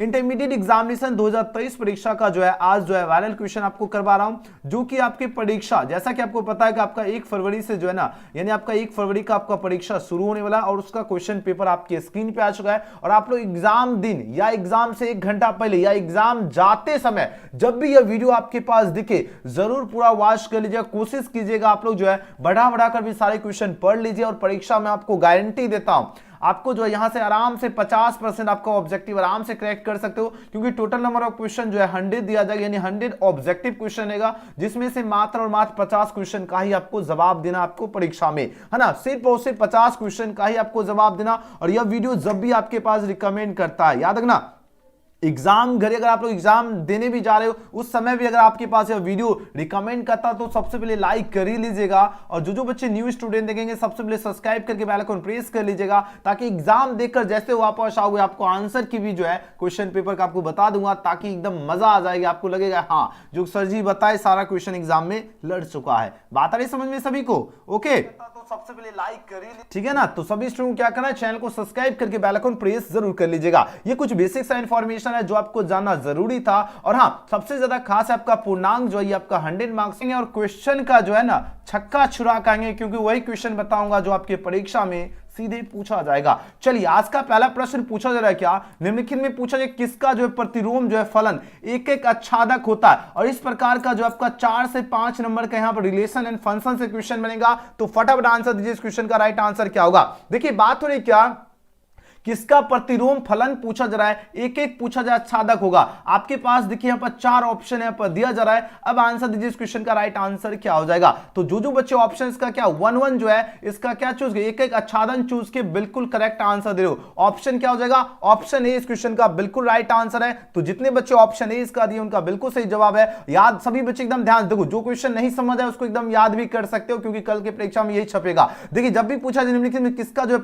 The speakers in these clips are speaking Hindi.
इंटरमीडिएट एग्जामिनेशन 2023 परीक्षा का जो है आज जो है वायरल क्वेश्चन आपको करवा रहा हूं, जो कि आपकी परीक्षा जैसा कि आपको पता है कि आपका 1 फरवरी से जो है ना, यानी आपका 1 फरवरी का आपका परीक्षा शुरू होने वाला और उसका क्वेश्चन पेपर आपके स्क्रीन पे आ चुका है। और आप लोग एग्जाम दिन या एग्जाम से 1 घंटा पहले या एग्जाम जाते समय जब भी यह वीडियो आपके पास दिखे जरूर पूरा वॉच कर लीजिएगा। कोशिश कीजिएगा आप लोग जो है बढ़ा कर भी सारे क्वेश्चन पढ़ लीजिए और परीक्षा में आपको गारंटी देता हूं आपको जो है यहां से आराम से 50% आपका ऑब्जेक्टिव आराम से क्रैक कर सकते हो, क्योंकि टोटल नंबर ऑफ क्वेश्चन जो है 100 दिया जाएगा, यानी 100 ऑब्जेक्टिव क्वेश्चन रहेगा, जिसमें से मात्र और मात्र 50 क्वेश्चन का ही आपको जवाब देना आपको परीक्षा में, है ना। सिर्फ और सिर्फ 50 क्वेश्चन का ही आपको जवाब देना। और यह वीडियो जब भी आपके पास रिकमेंड करता है, याद रखना एग्जाम घरे अगर आप लोग एग्जाम देने भी जा रहे हो उस समय भी अगर आपके पास यह वीडियो रिकमेंड करता तो सबसे पहले लाइक कर ही लीजिएगा। और जो बच्चे न्यू स्टूडेंट देखेंगे सबसे पहले सब्सक्राइब करके बेल आइकन प्रेस कर लीजिएगा, ताकि एग्जाम देखकर जैसे वापस आओगे आपको आंसर की भी जो है क्वेश्चन पेपर का आपको बता दूंगा, ताकि एकदम मजा आ जाएगा, आपको लगेगा हाँ जो सर जी बताए सारा क्वेश्चन एग्जाम में लड़ चुका है। बात आ रही समझ में सभी को? ओके, तो सबसे पहले लाइक करिए, ठीक है ना। तो सभी स्टूडेंट क्या करना है, चैनल को सब्सक्राइब करके बेल आइकन प्रेस जरूर कर लीजिएगा। ये कुछ बेसिक सा इंफॉर्मेशन है जो आपको जानना जरूरी था। और हाँ, सबसे ज्यादा खास है आपका पूर्णांक जो है आपका 100 मार्क्स और क्वेश्चन का जो है ना छक्का छुरा खाएंगे, क्योंकि वही क्वेश्चन बताऊंगा जो आपके परीक्षा में सीधे पूछा जाएगा। चलिए आज का पहला प्रश्न पूछा जा रहा है, क्या निम्नलिखित में पूछा जाए किसका जो है प्रतिलोम जो है फलन एक आच्छादक होता है। और इस प्रकार का जो आपका 4 से 5 नंबर का यहां पर रिलेशन एंड फंक्शन से क्वेश्चन बनेगा। तो फटाफट आंसर दीजिए, इस क्वेश्चन का राइट आंसर क्या होगा। देखिए बात हो रही क्या, किसका प्रतिलोम फलन पूछा जा रहा है, एक एक पूछा जाए आच्छादक होगा। आपके पास देखिए यहाँ पर 4 ऑप्शन यहाँ पर दिया जा रहा है। अब आंसर दीजिए, इस क्वेश्चन का राइट आंसर क्या हो जाएगा। तो जो बच्चे ऑप्शन का क्या 1 जो है इसका क्या चूज किया, एक एक आच्छादन चूज के बिल्कुल करेक्ट आंसर दे रहे हो। ऑप्शन क्या हो जाएगा, ऑप्शन ए इस क्वेश्चन का बिल्कुल राइट आंसर है। तो जितने बच्चे ऑप्शन ए इसका दिए उनका बिल्कुल सही जवाब है। याद सभी बच्चे एकदम ध्यान देखो, जो क्वेश्चन नहीं समझ है उसको एकदम याद भी कर सकते हो, क्योंकि कल के परीक्षा में यही छपेगा। देखिए जब भी पूछा जाए निम्नलिखित में किसका जो है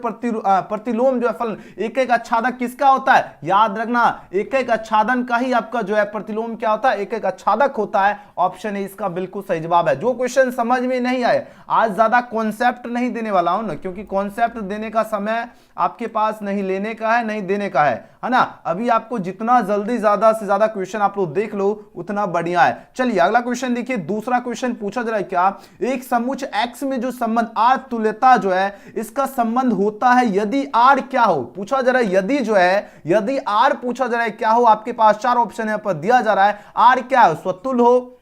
प्रतिलोम जो है फलन एक एक आच्छादक किसका होता है, याद रखना एक एक आच्छादन का ही आपका जो है प्रतिलोम क्या होता है, एक एक आच्छादक होता है। ऑप्शन ए इसका बिल्कुल सही जवाब है। जो क्वेश्चन समझ में नहीं आए, आज ज्यादा कॉन्सेप्ट नहीं देने वाला हूं ना, क्योंकि कॉन्सेप्ट देने का समय आपके पास नहीं लेने का है नहीं देने का है ना। अभी आपको जितना जल्दी ज्यादा से ज्यादा क्वेश्चन आप लोग देख लो उतना बढ़िया है। चलिए अगला क्वेश्चन देखिए, दूसरा क्वेश्चन पूछा जा रहा है क्या, एक समुच्च एक्स में जो संबंध आर तुल्यता जो है इसका संबंध होता है यदि आर क्या हो। पूछा जा रहा है यदि जो है, यदि आर पूछा जा रहा है क्या हो। आपके पास 4 ऑप्शन यहां पर दिया जा रहा है। आर क्या है, स्वतुल हो,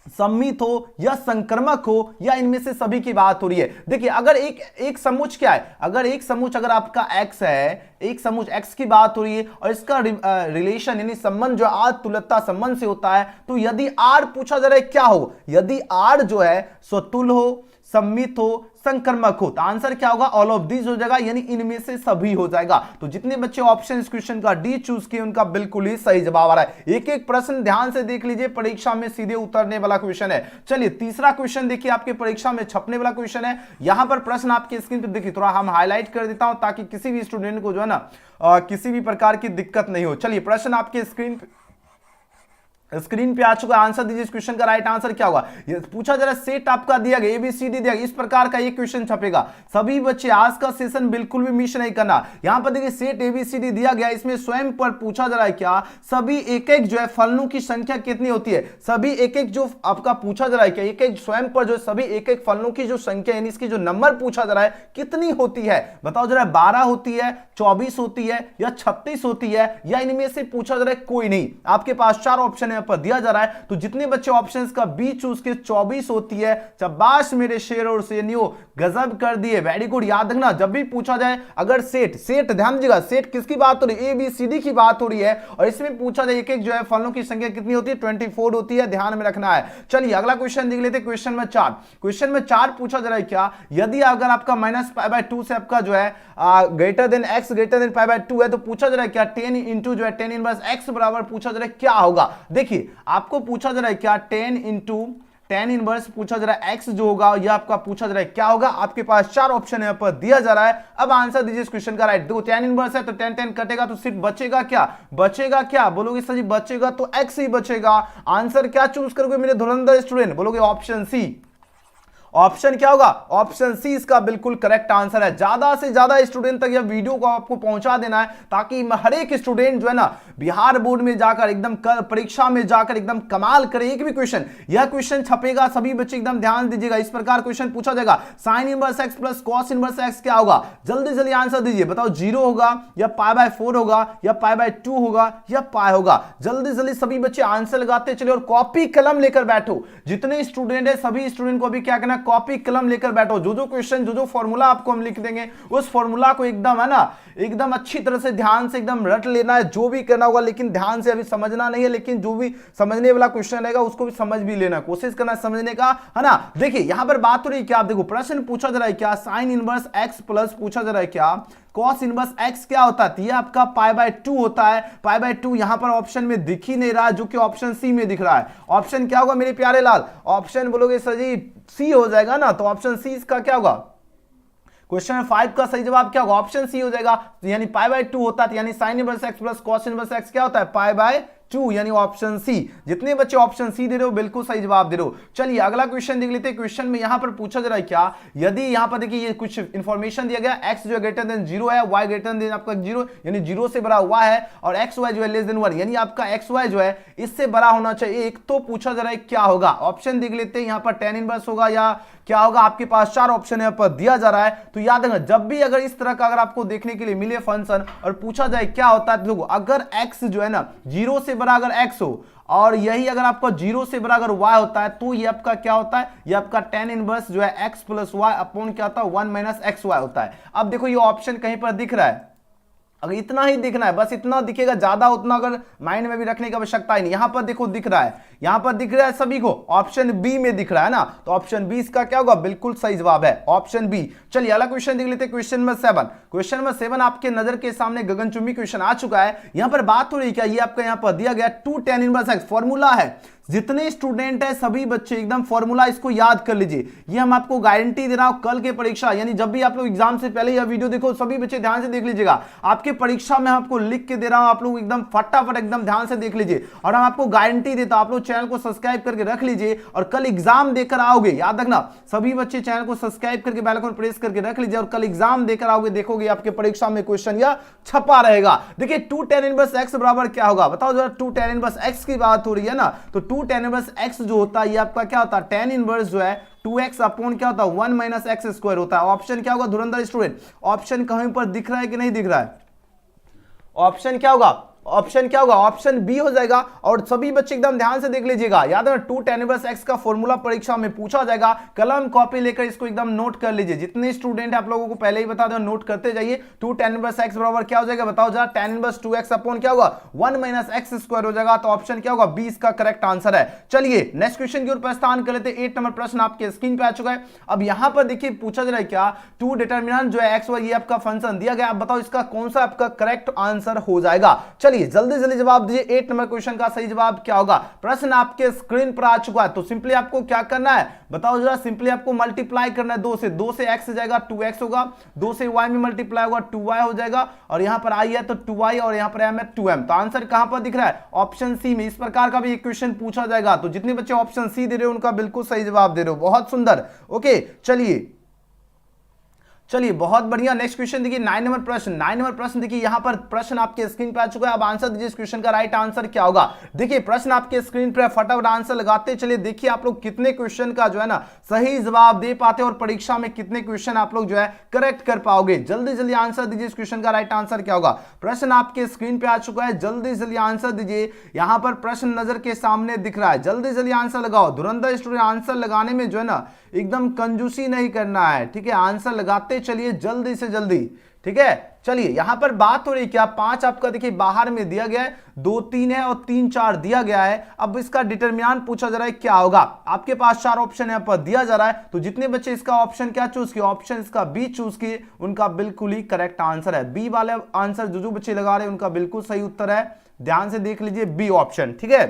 सम्मित हो या संक्रमक हो, या इनमें से सभी की बात हो रही है। देखिए अगर एक समुच्च क्या है, अगर एक समुच्च अगर आपका x है, एक समुच्च x की बात हो रही है और इसका रिलेशन यानी संबंध जो आर तुल्यता संबंध से होता है, तो यदि r पूछा जा रहा है क्या हो, यदि r जो है स्वतुल हो, सम्मित हो, संक्रमक हो, तो आंसर क्या होगा, ऑल ऑफ दीज हो जाएगा, यानी इनमें से सभी हो जाएगा। तो जितने बच्चे ऑप्शन इस क्वेश्चन का डी चूज किए उनका बिल्कुल ही सही जवाब आ रहा है। एक एक प्रश्न ध्यान से देख लीजिए, परीक्षा में सीधे उतरने वाला क्वेश्चन है। चलिए तीसरा क्वेश्चन देखिए, आपके परीक्षा में छपने वाला क्वेश्चन है। यहां पर प्रश्न आपके स्क्रीन पर देखिए, थोड़ा हम हाईलाइट कर देता हूं ताकि किसी भी स्टूडेंट को जो है ना किसी भी प्रकार की दिक्कत नहीं हो। चलिए प्रश्न आपके स्क्रीन पे आ चुका, आंसर दीजिए, इस क्वेश्चन का राइट आंसर क्या होगा। ये पूछा जरा सेट आपका दिया गया एबीसीडी दिया गया, इस प्रकार का एक क्वेश्चन छपेगा। सभी बच्चे आज का सेशन बिल्कुल भी मिस नहीं करना। यहां पर देखिए सेट एबीसीडी दिया गया, इसमें स्वयं पर पूछा जा रहा है क्या, सभी एक एक जो है फलनों की संख्या कितनी होती है। सभी एक एक जो आपका पूछा जा रहा है क्या, एक एक स्वयं पर जो सभी एक एक फलनों की जो संख्या यानी इसकी जो नंबर पूछा जा रहा है कितनी होती है, बताओ जरा। 12 होती है, 24 होती है या 36 होती है, या इनमें से पूछा जा रहा है कोई नहीं। आपके पास 4 ऑप्शन यहां पर दिया जा रहा है। तो जितने बच्चे ऑप्शंस का बी चूज के 24 होती है, शाबाश मेरे शेर और शेरनियों, गजब कर दिए, वेरी गुड। याद रखना जब भी पूछा जाए अगर सेट ध्यान दीजिएगा, सेट किसकी बात हो रही है, ए बी सी डी की बात हो रही है, और इसमें पूछा जाए एक एक जो है फलनों की संख्या कितनी होती है, 24 होती है, ध्यान में रखना है। चलिए अगला क्वेश्चन देख लेते हैं, क्वेश्चन में 4। क्वेश्चन में 4 पूछा जा रहा है क्या, यदि अगर आपका -π/2 से आपका जो है greater than x greater than π/2 है, तो पूछा जा रहा है क्या 10 इंटू जो है 10 इनवर्स x बराबर पूछा जा रहा है क्या होगा। देखिए आपको पूछा जा रहा है क्या 10 इंटू 10 इनवर्स पूछा जा रहा है x जो होगा, यह आपका पूछा जा रहा है क्या होगा। आपके पास 4 ऑप्शन यहां पर दिया जा रहा है। अब आंसर दीजिए इस क्वेश्चन का राइट। देखो 10 इनवर्स है तो 10 10 कटेगा तो सिर्फ बचेगा क्या, बचेगा क्या, बोलोगे सर जी बचेगा तो x ही बचेगा। आंसर क्या चूज करोगे मेरे धुरंधर स्टूडेंट, बोलोगे ऑप्शन सी। ऑप्शन क्या होगा, ऑप्शन सी इसका बिल्कुल करेक्ट आंसर है। ज्यादा से ज्यादा स्टूडेंट तक यह वीडियो को आपको पहुंचा देना है ताकि हर एक स्टूडेंट जो है ना बिहार बोर्ड में जाकर एकदम परीक्षा में जाकर एकदम कमाल करे। एक भी क्वेश्चन, यह क्वेश्चन छपेगा, सभी बच्चे एकदम ध्यान दीजिएगा, इस प्रकार क्वेश्चन पूछा जाएगा, sine inverse x plus cos inverse x क्या होगा, जल्दी जल्दी आंसर दीजिए, बताओ 0 होगा या पाई बाय 4 होगा या पाई बाय 2 होगा या पाई होगा। जल्दी जल्दी सभी बच्चे आंसर लगाते चले और कॉपी कलम लेकर बैठो। जितने स्टूडेंट है सभी स्टूडेंट को अभी क्या करना, कॉपी कलम लेकर बैठो। जो जो क्वेश्चन, जो जो फॉर्मूला आपको हम लिख देंगे उस फॉर्मूला को एकदम है ना एकदम अच्छी तरह से ध्यान से एकदम रट लेना है, जो भी करना होगा, लेकिन ध्यान से अभी समझना नहीं है, लेकिन जो भी समझने वाला क्वेश्चन रहेगा उसको भी समझ भी लेना, कोशिश करना समझने का, है ना। देखिए यहां पर बात हो रही है क्या, आप देखो प्रश्न पूछा जा रहा है क्या, साइन इनवर्स एक्स प्लस पूछा जा रहा है क्या, कॉस इनवर्स एक्स क्या होता है, ये आपका पाई बाय 2 होता है। पाई बाय 2 यहां पर ऑप्शन में दिख ही नहीं रहा, जो कि ऑप्शन सी में दिख रहा है। ऑप्शन क्या होगा मेरे प्यारे लाल, ऑप्शन बोलोगे सर जी सी हो जाएगा ना, तो ऑप्शन सी इसका क्या होगा, क्वेश्चन 5 का सही जवाब क्या होगा, ऑप्शन सी हो जाएगा। यानी पाई बाय 2 होता है, यानी sine inverse x plus cos inverse x क्या होता है, पाई बाय 2, यानी ऑप्शन सी। जितने बच्चे ऑप्शन सी दे रहे हो बिल्कुल सही जवाब दे रहे हो। चलिए अगला क्वेश्चन देख लेते हैं। क्वेश्चन में यहां पर पूछा जा रहा है क्या, यदि यहां पर देखिए ये कुछ इंफॉर्मेशन दिया गया, x जो है ग्रेटर देन 0 है, y ग्रेटर देन आपका 0 यानी 0 से बड़ा हुआ है, और x y जो है लेस देन 1 यानी आपका x y जो है इससे बड़ा होना चाहिए। एक तो पूछा जा रहा है क्या होगा, ऑप्शन देख लेते हैं। यहां पर tan इनवर्स होगा या क्या होगा, आपके पास 4 ऑप्शन यहां पर दिया जा रहा है। तो याद रखना जब भी अगर इस तरह का अगर आपको देखने के लिए मिले फंक्शन और पूछा जाए क्या होता है, तो अगर x जो है ना 0 से बड़ा अगर x हो और यही अगर आपका 0 से बड़ा अगर y होता है, तो ये आपका क्या होता है, ये आपका tan इनवर्स जो है x प्लस वाई अपॉन क्या होता है 1 माइनस एक्स वाई होता है। अब देखो ये ऑप्शन कहीं पर दिख रहा है, अगर इतना ही दिखना है, बस इतना दिखेगा, ज्यादा उतना अगर माइंड में भी रखने की आवश्यकता ही नहीं। यहां पर देखो दिख रहा है, यहां पर दिख रहा है सभी को, ऑप्शन बी में दिख रहा है ना, तो ऑप्शन बी इसका क्या होगा, बिल्कुल सही जवाब है ऑप्शन बी। चलिए अगला क्वेश्चन देख लेते हैं। क्वेश्चन नंबर 7, क्वेश्चन नंबर 7 आपके नजर के सामने गगनचुंबी क्वेश्चन आ चुका है। यहां पर बात हो रही है क्या, ये आपका यहां पर दिया गया 2 tan इनवर्स एक्स फॉर्मूला है। जितने स्टूडेंट है सभी बच्चे एकदम फॉर्मूला इसको याद कर लीजिए, ये हम आपको गारंटी दे रहा हूं। कल के परीक्षा यानी जब भी आप लोग एग्जाम से पहले यह वीडियो देखो, सभी बच्चे ध्यान से देख लीजिएगा, आपके परीक्षा में आपको लिख के दे रहा हूं, आप लोग एकदम फटाफट एकदम ध्यान से देख लीजिए। और हम आपको गारंटी देता हूं, आप लोग चैनल को सब्सक्राइब करके रख लीजिए और कल एग्जाम देकर आओगे, याद रखना सभी बच्चे चैनल को सब्सक्राइब करके बेल आइकन प्रेस करके रख लीजिए, और कल एग्जाम देकर आओगे, देखोगे आपके परीक्षा में क्वेश्चन या छपा रहेगा। देखिए 2 tan इनवर्स एक्स बराबर क्या होगा, बताओ जरा। 2 tan इनवर्स एक्स की बात हो रही है ना, तो 2 tan इनवर्स एक्स जो होता है ये आपका क्या होता है, tan इनवर्स जो है 2x अपॉन क्या होता है 1 माइनस एक्स स्क्वायर होता है। ऑप्शन क्या होगा धुरंधर स्टूडेंट, ऑप्शन कहीं पर दिख रहा है कि नहीं दिख रहा है, ऑप्शन क्या होगा, ऑप्शन क्या होगा, ऑप्शन बी हो जाएगा। और सभी बच्चे एकदम ध्यान से देख लीजिएगा, याद है 2 tan इनवर्स एक्स का फॉर्मूला परीक्षा में पूछा जाएगा, कलम कॉपी लेकर इसको एकदम नोट कर लीजिए। जितने स्टूडेंट आप लोगों को पहले ही बता दो, नोट करते जाइए। 2 tan इनवर्स एक्स बराबर क्या हो जाएगा, बताओ जरा। tan इनवर्स 2x अपॉन क्या होगा 1 माइनस एक्स स्क्वायर हो जाएगा, तो ऑप्शन क्या होगा, बी इसका करेक्ट आंसर है। चलिए नेक्स्ट क्वेश्चन की ओर प्रस्थान कर लेते हैं। 8 नंबर प्रश्न आपके स्क्रीन पे आ चुका है। अब यहां पर देखिए पूछा जा रहा है क्या, 2 डिटरमिनेंट जो है एक्स वाई ये आपका फंक्शन दिया गया, आप बताओ इसका कौन सा आपका करेक्ट आंसर हो जाएगा। चलिए जल्दी जल्दी जवाब दीजिए। 8 नंबर क्वेश्चन का सही जवाब क्या होगा, प्रश्न आपके स्क्रीन पर आ चुका है। तो सिंपली आपको क्या करना है, बताओ जरा। सिंपली आपको मल्टीप्लाई करना है 2 से, 2 से x जाएगा 2x होगा, 2 से y में मल्टीप्लाई होगा 2y हो जाएगा, और यहां पर i है तो 2y और यहां पर m है 2m। तो आंसर कहां पर दिख रहा है, ऑप्शन सी में। इस प्रकार का भी एक क्वेश्चन पूछा जाएगा, तो जितने बच्चे ऑप्शन सी दे रहे हो उनका बिल्कुल सही जवाब दे रहे हो, बहुत सुंदर। ओके चलिए बहुत बढ़िया। नेक्स्ट क्वेश्चन देखिए 9 नंबर प्रश्न। 9 नंबर प्रश्न देखिए, यहां पर प्रश्न आपके स्क्रीन पे आ चुका है। अब आंसर दीजिए इस क्वेश्चन का राइट आंसर क्या होगा। देखिए प्रश्न आपके स्क्रीन पे, फटाफट आंसर लगाते चलिए। देखिए आप लोग कितने क्वेश्चन का जो है ना सही जवाब दे पाते, और परीक्षा में कितने क्वेश्चन आप लोग जो है करेक्ट कर पाओगे। जल्दी जल्दी आंसर दीजिए इस क्वेश्चन का राइट आंसर क्या होगा। प्रश्न आपके स्क्रीन पे आ चुका है, जल्दी जल्दी आंसर दीजिए। यहां पर प्रश्न नजर के सामने दिख रहा है, जल्दी जल्दी आंसर लगाओ। धुरंधर स्टूडेंट आंसर लगाने में जो है ना एकदम कंजूसी नहीं करना है, ठीक है। आंसर लगाते चलिए जल्दी से जल्दी, ठीक है। चलिए यहां पर बात हो रही क्या, 5 आपका देखिए बाहर में दिया गया है, 2 3 है और 3 4 दिया गया है। अब इसका डिटरमिनेंट पूछा जा रहा है क्या होगा। आपके पास 4 ऑप्शन यहां पर दिया जा रहा है, तो जितने बच्चे इसका ऑप्शन क्या चूज किए, ऑप्शन इसका बी चूज किए, उनका बिल्कुल ही करेक्ट आंसर है। बी वाले आंसर जो बच्चे लगा रहे हैं उनका बिल्कुल सही उत्तर है। ध्यान से देख लीजिए बी ऑप्शन, ठीक है।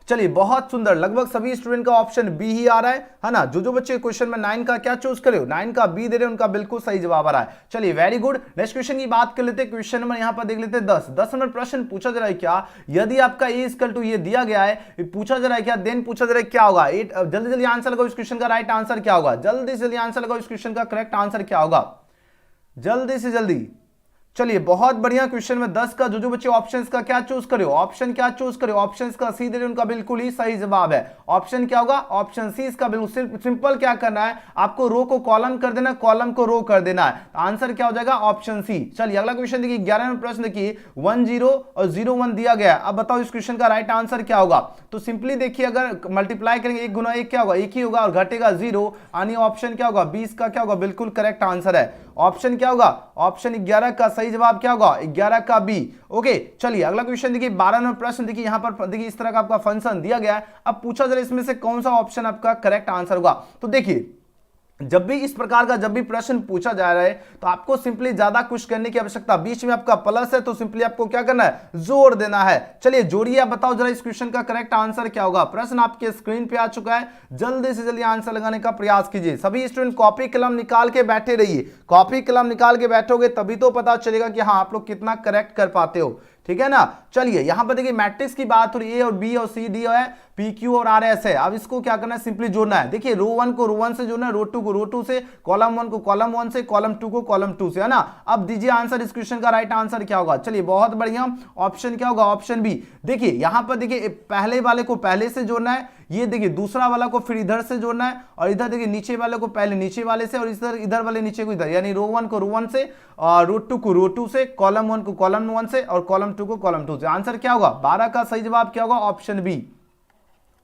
चलिए बहुत सुंदर, लगभग सभी स्टूडेंट का ऑप्शन बी ही आ रहा है ना। जो जो बच्चे क्वेश्चन में 9 का क्या चूज करे, 9 का बी दे रहे हैं, उनका बिल्कुल सही जवाब आ रहा है। चलिए वेरी गुड। नेक्स्ट क्वेश्चन की बात कर लेते हैं। क्वेश्चन नंबर यहां पर देख लेते हैं 10 नंबर प्रश्न पूछा जा रहा है क्या, यदि आपका ए इक्वल टू ये दिया गया है, पूछा जा रहा है क्या, देन पूछा जा रहा है क्या होगा। जल्दी जल्दी आंसर लगाओ, इस क्वेश्चन का राइट आंसर क्या होगा। जल्दी से जल्दी आंसर लगाओ, इस क्वेश्चन का करेक्ट आंसर क्या होगा, जल्दी से जल्दी। चलिए बहुत बढ़िया। क्वेश्चन में 10 का जो जो बच्चे ऑप्शंस का क्या चूज करे, ऑप्शन क्या चूज करे, ऑप्शंस का सी दे रहे, उनका बिल्कुल ही सही जवाब है। ऑप्शन क्या होगा, ऑप्शन सी इसका बिल्कुल सिंपल। क्या करना है आपको, रो को कॉलम कर देना, कॉलम को रो कर देना है। आंसर क्या हो जाएगा, ऑप्शन सी। चलिए अगला क्वेश्चन देखिए, 11 नंबर प्रश्न देखिए, 10 और 01 दिया गया। अब बताओ इस क्वेश्चन का राइट आंसर क्या होगा। तो सिंपली देखिए, अगर मल्टीप्लाई करेंगे 1 गुना 1 क्या होगा, 1 ही होगा, और घटेगा 0, यानी ऑप्शन क्या होगा, 20 का क्या होगा, बिल्कुल करेक्ट आंसर है। ऑप्शन क्या होगा, ऑप्शन 11 का सही जवाब क्या होगा, 11 का बी। ओके चलिए अगला क्वेश्चन देखिए, 12 नंबर प्रश्न देखिए, यहां पर देखिए इस तरह का आपका फंक्शन दिया गया है। अब पूछा जा रहा है इसमें से कौन सा ऑप्शन आपका करेक्ट आंसर होगा। तो देखिए जब भी इस प्रकार का जब भी प्रश्न पूछा जा रहा है तो आपको सिंपली ज्यादा कुछ करने की आवश्यकता, बीच में आपका प्लस है तो सिंपली आपको क्या करना है, जोड़ देना है। चलिए जोड़िए, आप बताओ जरा इस क्वेश्चन का करेक्ट आंसर क्या होगा। प्रश्न आपके स्क्रीन पे आ चुका है, जल्दी से जल्दी आंसर लगाने का प्रयास कीजिए। सभी स्टूडेंट कॉपी कलम निकाल के बैठे रहिए, कॉपी कलम निकाल के बैठोगे तभी तो पता चलेगा कि हाँ आप लोग कितना करेक्ट कर पाते हो, ठीक है ना। चलिए यहां पर देखिए मैट्रिक्स की बात हो रही है, ए और बी और सी डी है, पी क्यू और आर एस है। अब इसको क्या करना है, सिंपली जोड़ना है। देखिए रो 1 को रो 1 से जोड़ना है, रो 2 को रो 2 से, कॉलम 1 को कॉलम 1 से, कॉलम 2 को कॉलम 2 से, है ना। अब दीजिए आंसर, इस क्वेश्चन का राइट आंसर क्या होगा। चलिए बहुत बढ़िया, ऑप्शन क्या होगा, ऑप्शन बी। देखिए यहां पर देखिए पहले वाले को पहले से जोड़ना है, ये देखिए दूसरा वाला को फिर इधर से जोड़ना है, और इधर देखिए नीचे वाले को पहले नीचे वाले से, और इधर वाले नीचे को इधर, यानी रो 1 को रो 1 से, और रो 2 को रो 2 से, कॉलम 1 को कॉलम 1 से, और कॉलम 2 को कॉलम 2 से। आंसर क्या होगा, 12 का सही जवाब क्या होगा, ऑप्शन बी।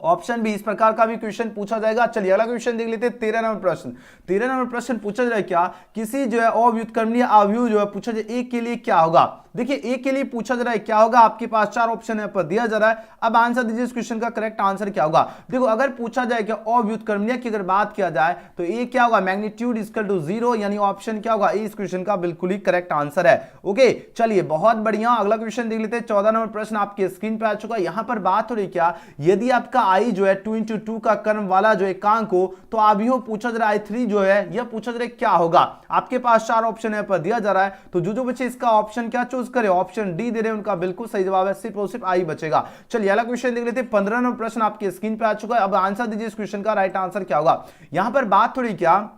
ऑप्शन बी, इस प्रकार का भी क्वेश्चन पूछा जाएगा। चलिए अगला क्वेश्चन देख लेते हैं, 13 नंबर प्रश्न। 13 नंबर प्रश्न पूछा जाए क्या, किसी जो है अव्युत्क्रमणीय अवयव जो है पूछा जाए ए के लिए क्या होगा। देखिए ए के लिए पूछा जा रहा है क्या होगा, आपके पास 4 ऑप्शन है पर दिया जा रहा है। अब आंसर दीजिए, इस क्वेश्चन का करेक्ट आंसर क्या होगा। देखो अगर पूछा जाए कि अव्युत्क्रमणीय की अगर बात किया जाए तो ए क्या होगा, मैग्नीट्यूड इक्वल टू 0, यानी ऑप्शन क्या होगा, ए इस क्वेश्चन का बिल्कुल ही करेक्ट आंसर है। ओके चलिए बहुत बढ़िया, अगला क्वेश्चन देख लेते हैं। 14 नंबर प्रश्न आपके स्क्रीन पे आ चुका है। यहां पर बात हो रही क्या, यदि आपका आई जो है 2 × 2 का क्रम वाला जो एकांक हो तो अभी पूछा जा रहा है i3 जो है यह पूछा जा रहा है क्या होगा। आपके पास 4 ऑप्शन है पर दिया जा रहा है, तो जो बच्चे इसका ऑप्शन क्या चूज करे, ऑप्शन डी दे रहे हैं, उनका बिल्कुल सही जवाब है, सिर्फ और सिर्फ आई बचेगा। चलिए अगला क्वेश्चन देख लेते हैं। 15 नंबर प्रश्न आपके स्क्रीन पे आ चुका है। अब आंसर दीजिए, इस क्वेश्चन का राइट आंसर क्या होगा। यहां पर बात हो रही क्या,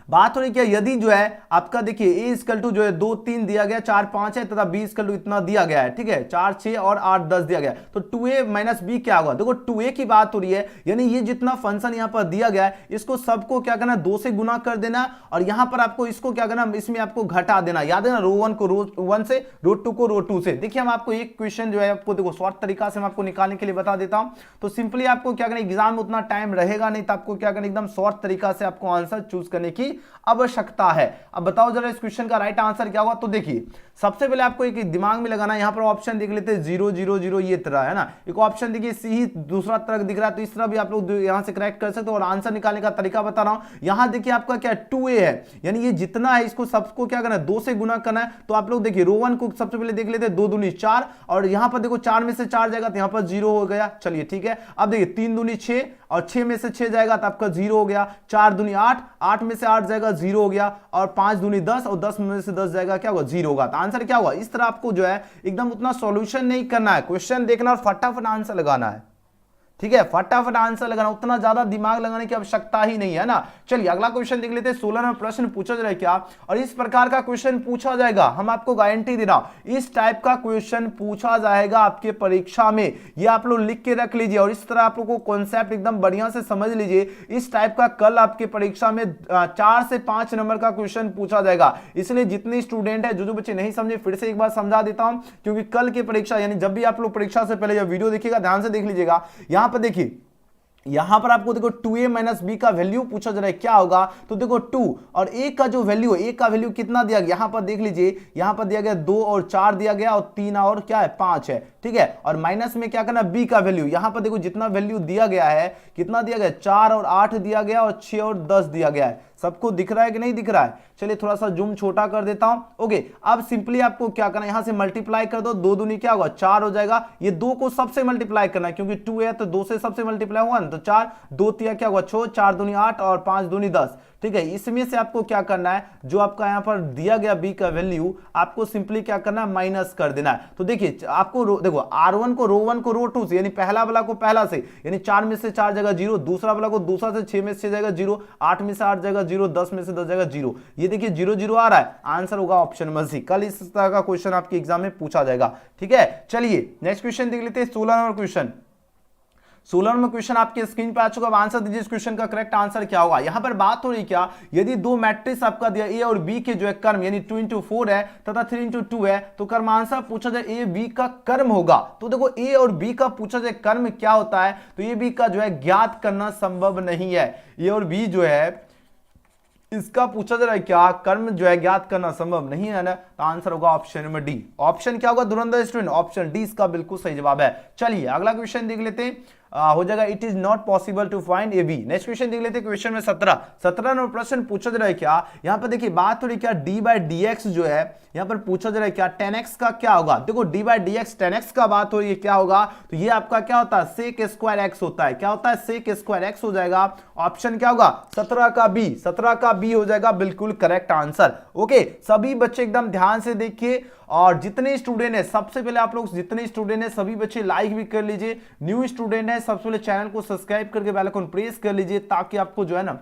बात हो रही क्या, यदि जो है आपका देखिए ए इक्वल टू जो है 2 3 दिया गया, 4 5 है, तथा बी इक्वल टू इतना दिया गया है, ठीक है, 4 6 और 8 10 दिया गया है, तो 2a माइनस बी क्या होगा। देखो 2a की बात हो रही है, यानी ये जितना फंक्शन यहां पर दिया गया है इसको सबको क्या करना, 2 से गुना कर देना, और यहां पर आपको इसको क्या करना, इसमें आपको घटा देना। याद है ना, रो 1 को रो 1 से, रो 2 को रो 2 से। देखिए हम आपको एक क्वेश्चन जो है आपको देखो शॉर्ट तरीका से मैं आपको निकालने के लिए बता देता हूं। तो सिंपली आपको क्या करना, एग्जाम में उतना टाइम रहेगा नहीं, तो आपको क्या करना, एकदम शॉर्ट तरीका से आपको आंसर चूज करने की आवश्यकता है। अब बताओ जरा इस क्वेश्चन का राइट आंसर क्या होगा। तो देखिए सबसे पहले आपको एक दिमाग में लगाना है, यहां पर ऑप्शन देख लेते हैं 0 0 0 ये तरह है ना, एक ऑप्शन देखिए सी ही दूसरा तरह दिख रहा है, तो इस तरह भी आप लोग यहां से करेक्ट कर सकते हो। और आंसर निकालने का तरीका बता रहा हूं, यहां देखिए आपका क्या 2a है, यानी ये जितना है इसको सबको क्या करना है, 2 से गुना करना है। तो आप लोग देखिए रो 1 को सबसे पहले देख लेते हैं, 2 दूनी 4, और यहां पर देखो 4 में से 4 जाएगा तो यहां पर 0 हो गया। चलिए ठीक है, अब देखिए 3 दूनी 6, और 6 में से 6 जाएगा तो आपका 0 हो गया। 4 दूनी 8, 8 में से 8 जाएगा 0 हो गया, और 5 दूनी 10, और 10 में से 10 जाएगा क्या होगा, 0 होगा। तो आंसर क्या होगा। इस तरह आपको जो है एकदम उतना सॉल्यूशन नहीं करना है, क्वेश्चन देखना और फटाफट आंसर लगाना है, ठीक है, फटाफट आंसर लगाना, उतना ज्यादा दिमाग लगाने की आवश्यकता ही नहीं है ना। चलिए अगला क्वेश्चन देख लेते हैं। 16 नंबर प्रश्न पूछा जा रहा है क्या, और इस प्रकार का क्वेश्चन पूछा जाएगा, हम आपको गारंटी दे रहा हूं इस टाइप का क्वेश्चन पूछा जाएगा आपके परीक्षा में। ये आप लोग लिख के रख लीजिए, और इस तरह आप लोग को कॉन्सेप्ट एकदम बढ़िया से समझ लीजिए। इस टाइप का कल आपके परीक्षा में 4 से 5 नंबर का क्वेश्चन पूछा जाएगा। इसलिए जितने स्टूडेंट है, जो बच्चे नहीं समझे, फिर से एक बार समझा देता हूं, क्योंकि कल की परीक्षा यानी जब भी आप लोग परीक्षा से पहले जब वीडियो देखिएगा ध्यान से देख लीजिएगा। यहां पर देखिए, यहां पर आपको देखो 2a माइनस बी का वैल्यू पूछा जा रहा है क्या होगा। तो देखो 2 और a का जो वैल्यू है, a का वैल्यू कितना दिया गया, यहां पर देख लीजिए, यहां पर दिया गया 2 और 4 दिया गया, और 3 और क्या है 5 है, ठीक है। और माइनस में क्या करना, b का वैल्यू, यहां पर देखो जितना वैल्यू दिया गया है, कितना दिया गया, 4 और 8 दिया गया, और 6 और 10 दिया गया है। सबको दिख रहा है कि नहीं दिख रहा है? चलिए थोड़ा सा जूम छोटा कर देता हूं। ओके, अब सिंपली आपको क्या करना है, यहां से मल्टीप्लाई कर दो, 2 दूनी क्या होगा 4 हो जाएगा। ये 2 को सबसे मल्टीप्लाई करना है क्योंकि 2 है तो 2 से सबसे मल्टीप्लाई होगा ना, तो 4, 2 तिया क्या होगा 6, 4 दूनी 8 और 5 दूनी 10। ठीक है, इसमें से आपको क्या करना है, जो आपका यहां पर दिया गया b का वैल्यू आपको सिंपली क्या करना है, माइनस कर देना है। तो देखिए आपको देखो r1 को रो 1 को रो 2 से, यानी पहला वाला को पहला से, यानी 4 में से 4 जाएगा 0, दूसरा वाला को दूसरा से 6 में से 6 जाएगा 0, 8 में से 8 जाएगा 0, 10 में से 10 जाएगा 0। ये देखिए 0 0 आ रहा है, आंसर होगा ऑप्शन नंबर सी। कल इस तरह का क्वेश्चन आपके एग्जाम में पूछा जाएगा। ठीक है, चलिए नेक्स्ट क्वेश्चन देख लेते हैं, 16 नंबर क्वेश्चन। 16 में क्वेश्चन आपके स्क्रीन पे आ चुका है। आंसर दीजिए इस क्वेश्चन का करेक्ट आंसर क्या होगा। यहां पर बात हो रही क्या, यदि 2 मैट्रिक्स आपका दिया ए और बी के जो है कर्म यानी 2 into 4 है तथा 3 into 2 है, तो कर्म आंसर पूछा जाए ए बी का कर्म होगा। तो देखो ए और बी का पूछा जाए कर्म क्या होता है, तो ए बी का जो है ज्ञात करना संभव नहीं है। ए और बी जो है इसका पूछा जा रहा है क्या, कर्म जो है ज्ञात करना संभव नहीं है ना, तो आंसर होगा ऑप्शन नंबर डी। ऑप्शन क्या होगा धुरंधर स्टूडेंट, ऑप्शन डी इसका बिल्कुल सही जवाब है। चलिए अगला क्वेश्चन देख लेते हैं, हो जाएगा it is not possible to find A B. Next question देख लेते हैं, क्वेश्चन में 17 नंबर प्रश्न पूछा जा रहा है क्या, यहां पर देखिए बात हो रही क्या, डी बाई डी एक्स जो है यहां पर पूछा जा रहा है क्या, 10x का क्या होगा। देखो D by D x 10x का बात हो रही है क्या होगा, तो ये आपका क्या होता है सेक स्क्वायर एक्स होता है। क्या होता है, सेक स्क्वायर एक्स हो जाएगा। ऑप्शन क्या होगा 17 का बी हो जाएगा बिल्कुल करेक्ट आंसर। ओके, सभी बच्चे एकदम ध्यान से देखिए, और जितने स्टूडेंट है सबसे पहले आप लोग जितने स्टूडेंट है सभी बच्चे लाइक भी कर लीजिए, न्यू स्टूडेंट है सबसे पहले चैनल को सब्सक्राइब करके बेल आइकन प्रेस कर लीजिए, ताकि आपको जो है ना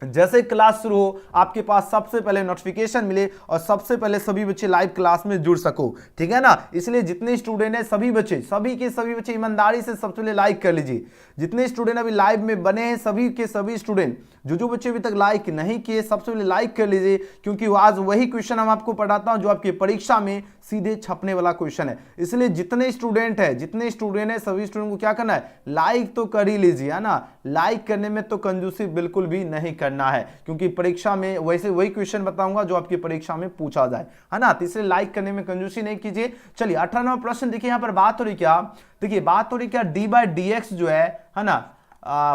जैसे क्लास शुरू हो आपके पास सबसे पहले नोटिफिकेशन मिले और सबसे पहले सभी बच्चे लाइव क्लास में जुड़ सको। ठीक है ना, इसलिए जितने स्टूडेंट हैं सभी बच्चे सभी बच्चे ईमानदारी से सबसे पहले लाइक कर लीजिए। जितने स्टूडेंट अभी लाइव में बने हैं सभी के सभी स्टूडेंट, जो बच्चे अभी तक लाइक नहीं किए सबसे पहले लाइक कर लीजिए, क्योंकि आज वही क्वेश्चन हम आपको पढ़ाता हूं जो आपकी परीक्षा में सीधे छपने वाला क्वेश्चन है। इसलिए जितने स्टूडेंट है सभी स्टूडेंट को क्या करना है, लाइक तो कर ही लीजिए, है ना। लाइक करने में तो कंजूसी बिल्कुल भी नहीं करना है, क्योंकि परीक्षा में वैसे वही क्वेश्चन बताऊंगा जो आपकी परीक्षा में पूछा जाए, है ना। तो इसलिए लाइक करने में कंजूसी नहीं कीजिए। चलिए 18 नंबर प्रश्न देखिए, यहां पर बात हो रही क्या, देखिए बात हो रही क्या, डी बाई डी एक्स जो है ना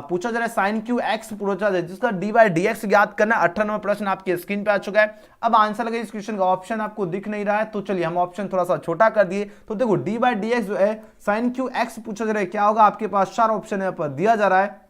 पूछा जा रहा है साइन क्यू एक्स पूछा जाए, जिसका डी बाई डी एक्स ज्ञात करना। 18 नंबर प्रश्न आपके स्क्रीन पे आ चुका है। अब आंसर लगे इस क्वेश्चन का, ऑप्शन आपको दिख नहीं रहा है तो चलिए हम ऑप्शन थोड़ा सा छोटा कर दिए। तो देखो डी बाई डी एक्स जो है साइन क्यू एक्स पूछा जा रहा है क्या होगा, आपके पास 4 ऑप्शन यहाँ पर दिया जा रहा है।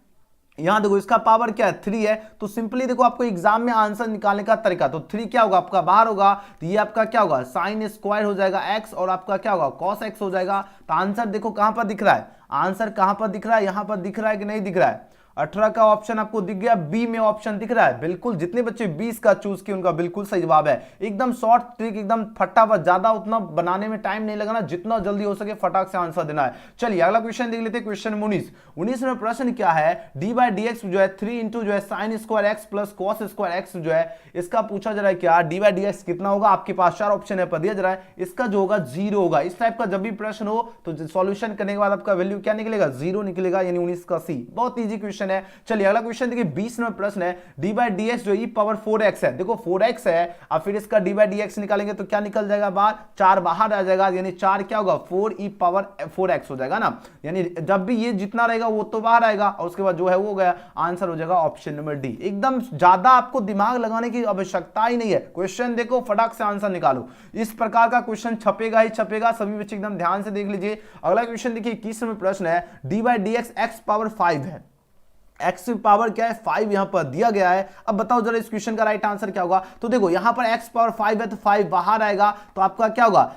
यहां देखो इसका पावर क्या है 3 है, तो सिंपली देखो आपको एग्जाम में आंसर निकालने का तरीका, तो 3 क्या होगा आपका बाहर होगा, तो ये आपका क्या होगा साइन स्क्वायर हो जाएगा x और आपका क्या होगा कॉस x हो जाएगा। तो आंसर देखो कहां पर दिख रहा है, आंसर कहां पर दिख रहा है, यहां पर दिख रहा है कि नहीं दिख रहा है। 18 का ऑप्शन आपको दिख गया, बी में ऑप्शन दिख रहा है बिल्कुल। जितने बच्चे 20 का चूज किए उनका बिल्कुल सही जवाब है। एकदम शॉर्ट ट्रिक, एकदम फटाफट, ज्यादा उतना बनाने में टाइम नहीं लगाना, जितना जल्दी हो सके फटाक से आंसर देना है। चलिए अगला क्वेश्चन देख लेते हैं, क्वेश्चन 19 में प्रश्न क्या है, डी बाई डी एक्स जो है 3 इंटू जो है sine square x plus cos square x जो है इसका पूछा जा रहा है क्या, डी बाई डी एक्स कितना होगा। आपके पास 4 ऑप्शन है पर दिया जा रहा है, इसका जो होगा 0 होगा। इस टाइप का जब भी प्रश्न हो तो सॉल्यूशन करने के बाद आपका वैल्यू क्या निकलेगा 0 निकलेगा, यानी 19 का सी। बहुत ईजी क्वेश्चन है। चलिए अगला क्वेश्चन देखिए 20 नंबर प्रश्न है, डी बाई डी एक्स जो ई पावर 4x है। देखो 4x है, अब फिर इसका डी बाई डी एक्स निकालेंगे तो क्या निकल जाएगा बाहर, 4 बाहर आ जाएगा, यानी 4 क्या होगा 4 ई पावर 4x हो जाएगा ना। यानी जब भी ये जितना रहेगा वो तो बाहर आएगा और उसके बाद जो है वो गया, आंसर हो जाएगा ऑप्शन नंबर डी। एकदम ज्यादा आपको दिमाग लगाने की आवश्यकता ही नहीं है, क्वेश्चन देखो फटाक से आंसर निकालो। इस प्रकार का क्वेश्चन छपेगा ही छपेगा, सभी बच्चे एकदम ध्यान से देख लीजिए। अगला क्वेश्चन देखिए 21 नंबर प्रश्न है, D by D x x power 5 है, x पावर क्या है 5 यहां पर दिया गया है। अब बताओ जरा इस क्वेश्चन का राइट आंसर क्या होगा। तो देखो यहां पर x पावर 5 है तो 5 बाहर आएगा, तो आपका क्या होगा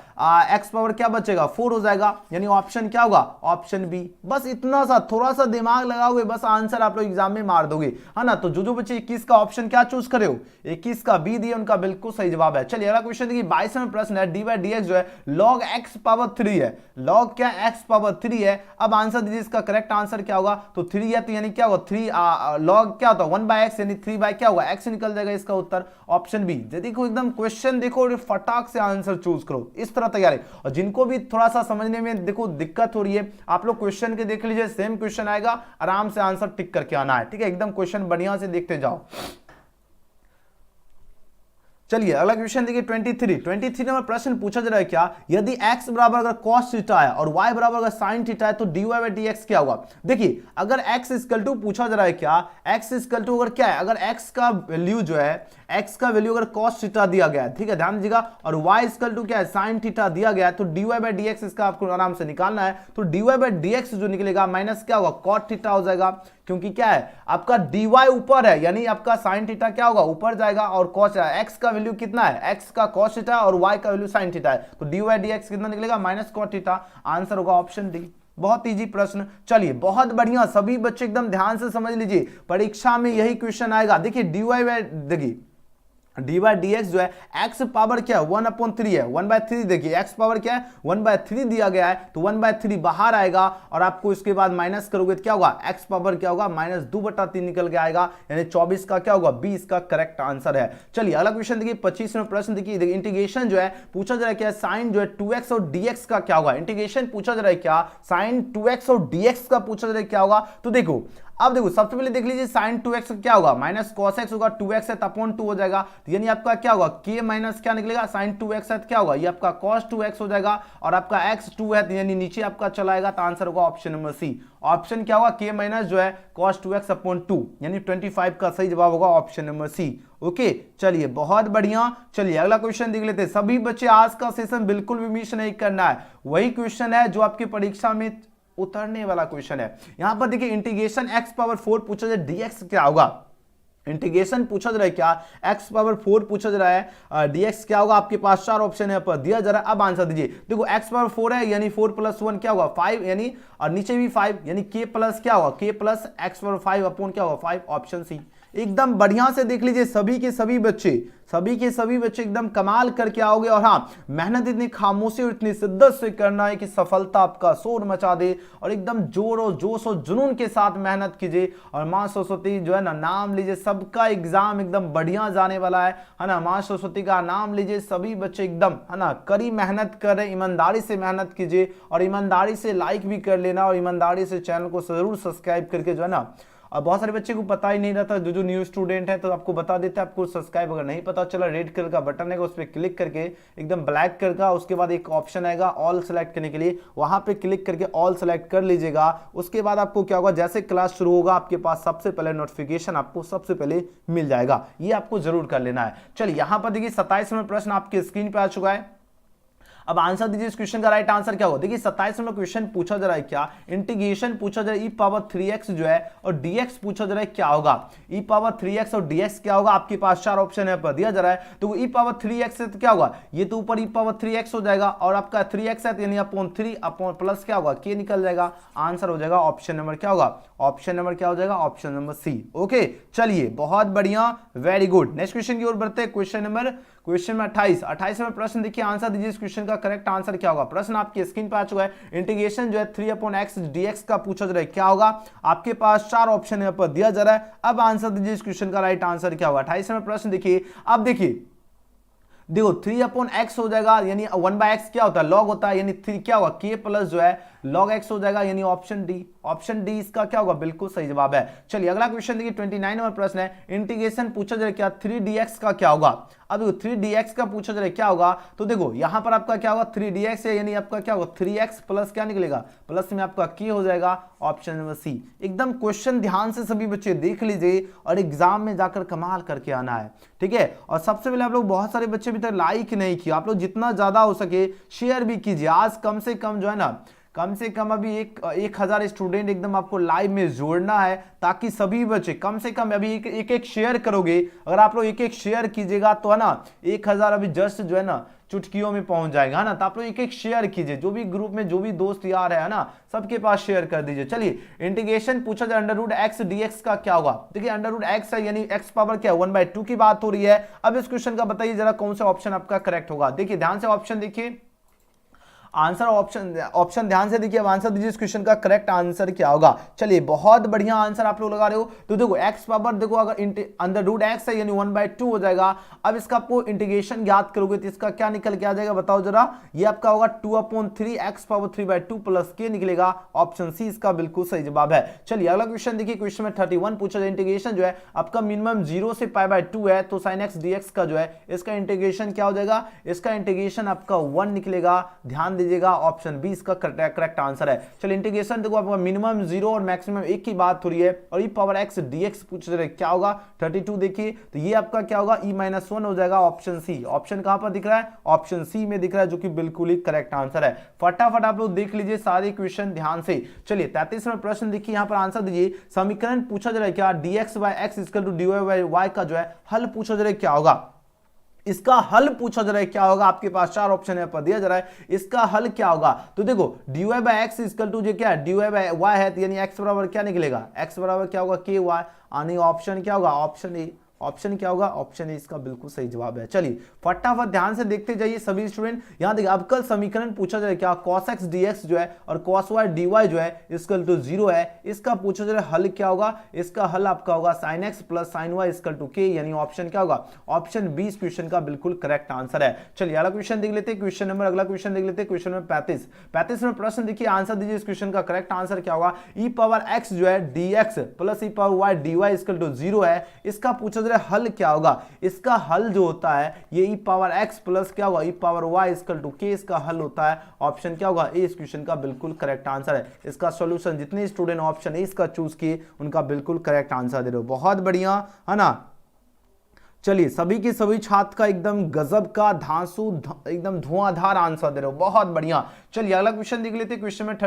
x पावर क्या बचेगा 4 हो जाएगा, यानी ऑप्शन क्या होगा ऑप्शन बी। बस इतना सा थोड़ा सा दिमाग लगाओगे बस आंसर आप लोग एग्जाम में मार दोगे, है ना। तो जो बच्चे 21 का ऑप्शन क्या चूज करे हो 21 का बी दिए, उनका बिल्कुल सही जवाब है। चलिए अगला क्वेश्चन देखिए 22 में प्रश्न है, डी बाई डी एक्स जो है लॉग x पावर 3 है, लॉग क्या x पावर 3 है। अब आंसर दीजिए इसका करेक्ट आंसर क्या होगा। तो 3 है तो यानी क्या होगा 3 लॉग क्या होता है 1/x, यानी 3 बाय क्या होगा x निकल जाएगा, इसका उत्तर ऑप्शन बी। देखो एकदम क्वेश्चन देखो और फटाक से आंसर चूज करो, इस तरह तैयार है। और जिनको भी थोड़ा सा समझने में देखो दिक्कत हो रही है, आप लोग क्वेश्चन के देख लीजिए, सेम क्वेश्चन आएगा, आराम से आंसर टिक करके आना है, ठीक है। एकदम क्वेश्चन बढ़िया से देखते जाओ। चलिए अगला क्वेश्चन देखिए 23 नंबर प्रश्न पूछा जा रहा है क्या, यदि x बराबर अगर cos थीटा है और y बराबर अगर sin थीटा है तो dy बाई dx क्या होगा। देखिए अगर x इक्वल टू पूछा जा रहा है क्या, x इक्वल टू अगर क्या है, अगर x का वैल्यू जो है, x का वैल्यू अगर cos थीटा दिया गया है, ठीक है ध्यान दीजिएगा, और y इक्वल टू क्या है sin थीटा दिया गया है, तो dy बाई dx इसका आपको आराम से निकालना है। तो dy बाई dx जो निकलेगा माइनस क्या होगा cot थीटा हो जाएगा, क्योंकि क्या है आपका dy ऊपर है, यानी आपका sin थीटा क्या होगा ऊपर जाएगा, और cos x का वैल्यू कितना है, x का cos थीटा और y का वैल्यू sin थीटा है, तो dy बाई dx कितना निकलेगा माइनस cot थीटा। आंसर होगा ऑप्शन डी। बहुत इजी प्रश्न। चलिए बहुत बढ़िया, सभी बच्चे एकदम ध्यान से समझ लीजिए, परीक्षा में यही क्वेश्चन आएगा। देखिए dy बाई, देखिए डी बाई डी एक्स जो है x पावर क्या है 1/3 है, 1/3 देखिए x पावर क्या है 1/3 दिया गया है, तो 1/3 बाहर आएगा और आपको इसके बाद माइनस करोगे तो क्या होगा x पावर क्या होगा -2/3 निकल के आएगा, यानी 24 का क्या होगा 20 का करेक्ट आंसर है। चलिए अगला क्वेश्चन देखिए 25वां प्रश्न देखिए, इंटीग्रेशन जो है पूछा जा रहा है क्या, साइन जो है 2x और dx का क्या होगा। इंटीग्रेशन पूछा जा रहा है क्या, साइन 2x और dx का पूछा जा रहा है क्या होगा। तो देखो अब देखो सबसे पहले देख लीजिए sin 2x क्या होगा माइनस cos x होगा, 2x है अपॉन 2 हो जाएगा, तो यानी आपका क्या होगा k माइनस क्या निकलेगा sin 2x है तो क्या होगा ये आपका cos 2x हो जाएगा, और आपका x 2 है तो यानी नीचे आपका चला आएगा, तो आंसर होगा ऑप्शन नंबर सी। ऑप्शन क्या होगा k माइनस जो है cos 2x अपॉन 2 यानी 25 का सही जवाब होगा ऑप्शन नंबर सी। ओके चलिए बहुत बढ़िया। चलिए अगला क्वेश्चन देख लेते हैं। सभी बच्चे आज का सेशन बिल्कुल भी मिस नहीं करना है, वही क्वेश्चन है जो आपकी परीक्षा में उतरने वाला क्वेश्चन है। यहां पर देखिए इंटीग्रेशन x पावर 4 पूछा जाए dx क्या होगा। इंटीग्रेशन पूछा जा रहा है क्या, x पावर 4 पूछा जा रहा है, dx क्या होगा। आपके पास 4 ऑप्शन है पर दिया जा रहा है, अब आंसर दीजिए। देखो x पावर 4 है यानी 4 + 1 क्या होगा 5, यानी और नीचे भी 5 यानी k प्लस क्या होगा k plus x power 5 upon क्या होगा 5, ऑप्शन सी। एकदम बढ़िया से देख लीजिए, सभी के सभी बच्चे एकदम कमाल करके आओगे। और हाँ मेहनत इतनी खामोशी और इतनी शिद्दत से करना है कि सफलता आपका शोर मचा दे, और एकदम जोर और जोश और जुनून के साथ मेहनत कीजिए, और माँ सरस्वती जो है ना नाम लीजिए, सबका एग्जाम एकदम बढ़िया जाने वाला है ना। माँ सरस्वती का नाम लीजिए, सभी बच्चे एकदम है ना कड़ी मेहनत कर रहे, ईमानदारी से मेहनत कीजिए, और ईमानदारी से लाइक भी कर लेना, और ईमानदारी से चैनल को जरूर सब्सक्राइब करके जो है ना, और बहुत सारे बच्चे को पता ही नहीं रहता, जो न्यू स्टूडेंट है तो आपको बता देते हैं, आपको सब्सक्राइब अगर नहीं पता चला, रेड कलर का बटन है उस पर क्लिक करके एकदम ब्लैक कलर का, उसके बाद एक ऑप्शन आएगा ऑल सेलेक्ट करने के लिए, वहां पे क्लिक करके ऑल सेलेक्ट कर लीजिएगा। उसके बाद आपको क्या होगा, जैसे क्लास शुरू होगा आपके पास सबसे पहले नोटिफिकेशन आपको सबसे पहले मिल जाएगा, ये आपको जरूर कर लेना है। चलिए यहाँ पर देखिए 27वां प्रश्न आपके स्क्रीन पे आ चुका है। अब आंसर दीजिए इस क्वेश्चन का राइट आंसर क्या होगा। देखिए 27 नंबर क्वेश्चन पूछा जा रहा है क्या, इंटीग्रेशन पूछा जा रहा है e पावर 3x जो है, और dx पूछा जा रहा है क्या होगा। e पावर 3x और dx क्या होगा, आपके पास 4 ऑप्शन है पर दिया जा रहा है, तो e पावर 3x से तो क्या होगा, ये तो ऊपर e पावर 3x हो जाएगा, और आपका 3x है यानी अपॉन 3 अपॉन प्लस क्या होगा k निकल जाएगा। आंसर हो जाएगा ऑप्शन नंबर क्या होगा, ऑप्शन नंबर क्या हो जाएगा, ऑप्शन नंबर सी। ओके चलिए बहुत बढ़िया, वेरी गुड। नेक्स्ट क्वेश्चन की ओर बढ़ते हैं। क्वेश्चन नंबर 28वां प्रश्न देखिए, आंसर दीजिए इस क्वेश्चन का करेक्ट आंसर क्या होगा। प्रश्न आपकी स्क्रीन पर आ चुका है। इंटीग्रेशन जो है 3/x dx का पूछा जा रहा है क्या होगा। आपके पास 4 ऑप्शन है पर दिया जा रहा है, अब आंसर दीजिए इस क्वेश्चन का राइट आंसर क्या होगा। 28वां प्रश्न देखिए, अब देखिए 3/x हो जाएगा, यानी 1/x क्या होता है लॉग होता है, यानी 3 क्या होगा k प्लस जो है log x हो जाएगा, यानी ऑप्शन डी। ऑप्शन डी इसका क्या होगा, बिल्कुल सही जवाब है। चलिए अगला क्वेश्चन देखिए 29वां प्रश्न है। इंटीग्रेशन पूछा जा रहा है क्या, 3dx का क्या होगा। अब 3dx का पूछा जा रहा है क्या होगा, तो देखो यहां पर आपका क्या होगा 3dx है, यानी आपका क्या होगा 3x प्लस क्या निकलेगा, प्लस में आपका k हो जाएगा, ऑप्शन नंबर सी। एकदम क्वेश्चन ध्यान से सभी बच्चे देख लीजिए, और एग्जाम में जाकर कमाल करके आना है, ठीक है। और सबसे पहले आप लोग, बहुत सारे बच्चे अभी तक लाइक नहीं किया, आप लोग जितना ज्यादा हो सके शेयर भी कीजिए। आज कम से कम जो है ना, कम से कम अभी 1000 स्टूडेंट एकदम आपको लाइव में जोड़ना है, ताकि सभी बच्चे कम से कम अभी एक शेयर करोगे। अगर आप लोग एक शेयर कीजिएगा तो है ना 1000 अभी जस्ट जो है ना चुटकियों में पहुंच जाएगा, है ना। तो आप लोग एक शेयर कीजिए, जो भी ग्रुप में जो भी दोस्त यार है ना, सबके पास शेयर कर दीजिए। चलिए इंटीग्रेशन पूछा जाए √x dx का क्या होगा। देखिए √x है, यानी x पावर क्या 1/2 की बात हो रही है। अब इस क्वेश्चन का बताइए जरा कौन सा ऑप्शन आपका करेक्ट होगा। देखिए ध्यान से ऑप्शन देखिए, आंसर ऑप्शन ध्यान से देखिए, अब आंसर दीजिए इस क्वेश्चन का करेक्ट आंसर क्या होगा। चलिए बहुत बढ़िया आंसर आप लोग लगा रहे हो। तो देखो x पावर देखो अगर अंडर रूट x है यानी 1/2 हो जाएगा। अब इसका आपको इंटीग्रेशन ज्ञात करोगे तो इसका क्या निकल के आ जाएगा बताओ जरा। ये आपका होगा 2/3 x पावर 3/2 प्लस k निकलेगा। ऑप्शन सी इसका बिल्कुल सही जवाब है। चलिए अगला क्वेश्चन देखिए, क्वेश्चन में 31 पूछा जाए इंटीग्रेशन जो है आपका मिनिमम 0 से π/2 है, तो sin x dx का जो है इसका इंटीग्रेशन क्या हो जाएगा, इसका इंटीग्रेशन आपका 1 निकलेगा। ध्यान दीजिएगा ऑप्शन बी इसका करेक्ट आंसर है। चलिए इंटीग्रेशन देखो आपका मिनिमम 0 और मैक्सिमम 1 की बात हो रही है, और e पावर x dx पूछ रहे क्या होगा 32 देखिए, तो ये आपका क्या होगा e-1 हो जाएगा। ऑप्शन सी, ऑप्शन कहां पर दिख रहा है, ऑप्शन सी में दिख रहा है, जो कि बिल्कुल ही करेक्ट आंसर है। फटाफट आप लोग देख लीजिए सारे क्वेश्चन ध्यान से। चलिए 33वां प्रश्न देखिए, यहां पर आंसर दीजिए। समीकरण पूछा जा रहा है क्या, dx/x = dy/y का जो है हल पूछा जा रहा है क्या होगा। इसका हल पूछा जा रहा है क्या होगा, आपके पास 4 ऑप्शन है पर दिया जा रहा है, इसका हल क्या होगा। तो देखो dy/x = क्या है, dy/y है, यानी x बराबर क्या निकलेगा, x बराबर क्या होगा ky, यानी ऑप्शन क्या होगा, ऑप्शन ए। ऑप्शन क्या होगा, ऑप्शन ए इसका बिल्कुल सही जवाब है। चलिए फटाफट ध्यान से देखते जाइए सभी स्टूडेंट। यहां देखिए अब कल समीकरण पूछा जाए क्या, cos x dx जो है और cos y dy जो है इक्वल टू 0 है, इसका पूछा जाए हल क्या होगा। इसका हल आपका होगा sin x plus sin y equal to k, यानी ऑप्शन क्या होगा, ऑप्शन बी इस क्वेश्चन का बिल्कुल करेक्ट आंसर है। चलिए अगला क्वेश्चन देख लेते हैं, अगला क्वेश्चन देख लेते हैं, क्वेश्चन नंबर 35 में प्रश्न देखिए, आंसर दीजिए इस क्वेश्चन का करेक्ट आंसर क्या होगा। e पावर x जो है dx plus e power y dy equal to 0 है, इसका पूछा जाए हल क्या होगा। इसका हल जो होता है ये e पावर x प्लस क्या होगा e power y equal to k, इसका हल होता है। ऑप्शन क्या होगा ए इस क्वेश्चन का बिल्कुल करेक्ट आंसर है। इसका सॉल्यूशन जितने स्टूडेंट ऑप्शन ए इसका चूज किए उनका बिल्कुल करेक्ट आंसर दे रहे हो, बहुत बढ़िया है ना। चलिए सभी के सभी छात्र का एकदम गजब का धांसू एकदम धुआंधार आंसर दे रहे हो, बहुत बढ़िया। चलिए अगला क्वेश्चन देख लेते हैं, क्वेश्चन में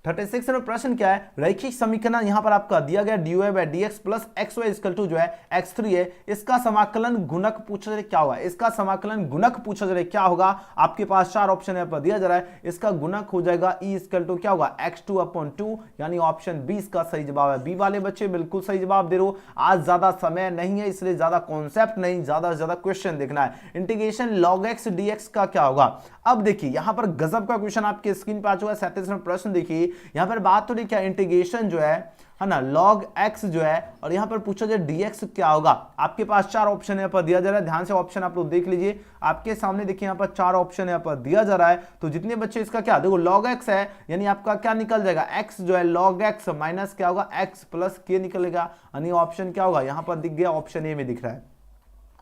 36 में प्रश्न क्या है, रैखिक समीकरण यहां पर आपका दिया गया dy/dx plus xy equal to जो है x3 है, इसका समाकलन गुणक पूछा जा रहा है क्या होगा। इसका समाकलन गुणक पूछा जा रहा है क्या होगा, आपके पास 4 ऑप्शन है पर दिया जा रहा है। इसका गुणक हो जाएगा e इक्वल टू क्या होगा x2/2, यानी ऑप्शन बी इसका सही जवाब है। बी वाले बच्चे बिल्कुल सही जवाब दे रहे हो। आज ज्यादा समय नहीं है इसलिए ज्यादा कॉन्सेप्ट नहीं, ज्यादा से ज्यादा क्वेश्चन देखना है। इंटीग्रेशन log x dx का क्या होगा। अब देखिए यहां पर गजब का क्वेश्चन आपके स्क्रीन पे आ चुका है। 37 में प्रश्न देखिए, यहां पर बात हो रही क्या, इंटीग्रेशन जो है ना log x जो है, और यहां पर पूछा जाए dx क्या होगा। आपके पास 4 ऑप्शन है पर दिया जा रहा है, ध्यान से ऑप्शन आप लोग देख लीजिए। आपके सामने देखिए यहां पर 4 ऑप्शन है पर दिया जा रहा है, तो जितने बच्चे इसका क्या देखो log x है, यानी आपका क्या निकल जाएगा x जो है log x माइनस क्या होगा x प्लस k निकलेगा, यानी ऑप्शन क्या होगा यहां पर दिख गया, ऑप्शन ए में दिख रहा है।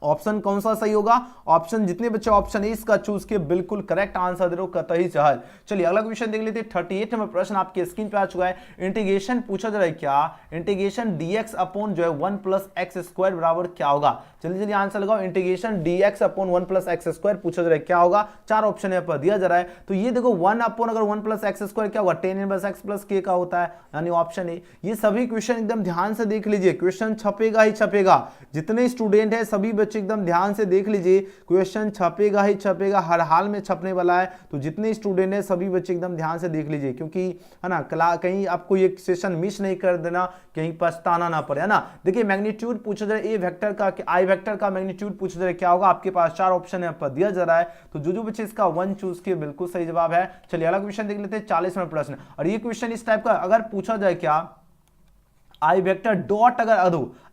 ऑप्शन कौन सा सही होगा, ऑप्शन जितने बच्चे ऑप्शन ए इसका चूज के बिल्कुल करेक्ट आंसर दे रहे हो, कतई चहल। चलिए अगला क्वेश्चन देख लेते हैं। 38 नंबर प्रश्न आपके स्क्रीन पे आ चुका है। इंटीग्रेशन पूछा जा रहा है क्या, इंटीग्रेशन dx अपॉन जो है 1 प्लस एक्स स्क्वायर बराबर क्या होगा। जल्दी आंसर लगाओ। Integration dx upon 1 plus x square पूछा जा रहा है क्या होगा। 4 ऑप्शन यहाँ पर दिया जा रहा है, तो ये देखो 1 अपॉन अगर 1 प्लस एक्स स्क्वायर क्या होगा, tan inverse x plus k का होता है, यानी ऑप्शन ए। ये सभी क्वेश्चन एकदम ध्यान से देख लीजिए, क्वेश्चन छपेगा ही छपेगा। जितने स्टूडेंट है सभी बच्चे एकदम ध्यान से देख लीजिए, क्वेश्चन छपेगा ही छपेगा, हर हाल में छपने वाला है। तो जितने स्टूडेंट है सभी बच्चे एकदम ध्यान से देख लीजिए, क्योंकि है ना कहीं आपको ये सेशन मिस नहीं कर देना, कहीं पछताना ना पड़े, है ना। देखिए मैग्नीट्यूड पूछा जा रहा है, ए वेक्टर का आई वेक्टर का मैग्नीट्यूड पूछा जा रहा है क्या होगा। आपके पास 4 ऑप्शन यहाँ पर दिया जा रहा है, तो जो बच्चे इसका 1 चूज किए बिल्कुल सही जवाब है। चलिए अगला क्वेश्चन देख लेते हैं। 40वां प्रश्न, और ये क्वेश्चन इस टाइप का अगर पूछा जाए क्या, आई वेक्टर डॉट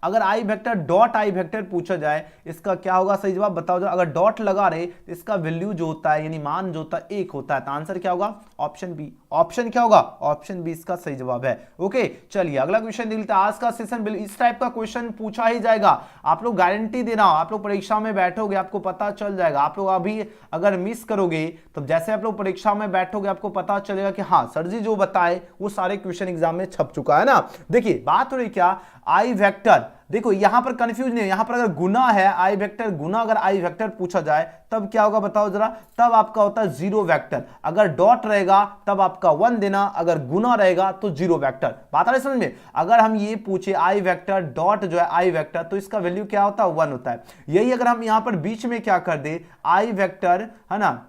अगर आई वेक्टर डॉट आई वेक्टर पूछा जाए, इसका क्या होगा सही जवाब बताओ। अगर डॉट लगा रहे तो इसका वैल्यू जो होता है यानी मान जो होता है 1 होता है, तो आंसर क्या होगा ऑप्शन बी। ऑप्शन क्या होगा, ऑप्शन बी इसका सही जवाब है। ओके चलिए अगला क्वेश्चन देख लेते हैं। आज का सेशन इस टाइप का क्वेश्चन पूछा ही जाएगा, आप लोग गारंटी दे रहा हूं, आप लोग परीक्षा में बैठोगे आपको पता चल जाएगा। आप लोग अभी अगर मिस करोगे तो जैसे आप लोग परीक्षा में बैठोगे आपको पता चलेगा कि हाँ सर जी जो बताए वो सारे क्वेश्चन एग्जाम में छप चुका है ना। देखिए बात हो रही क्या, आई वेक्टर, देखो यहां पर कंफ्यूज नहीं है, यहां पर अगर गुना है आई वेक्टर गुना अगर आई वेक्टर पूछा जाए तब क्या होगा बताओ जरा, तब आपका होता है 0 वेक्टर। अगर डॉट रहेगा तब आपका 1 देना, अगर गुना रहेगा तो 0 वेक्टर। बात आ रही समझ में। अगर हम ये पूछे आई वेक्टर डॉट जो है आई वेक्टर, तो इसका वैल्यू क्या होता है 1 होता है। यही अगर हम यहां पर बीच में क्या कर दे आई वेक्टर, है ना,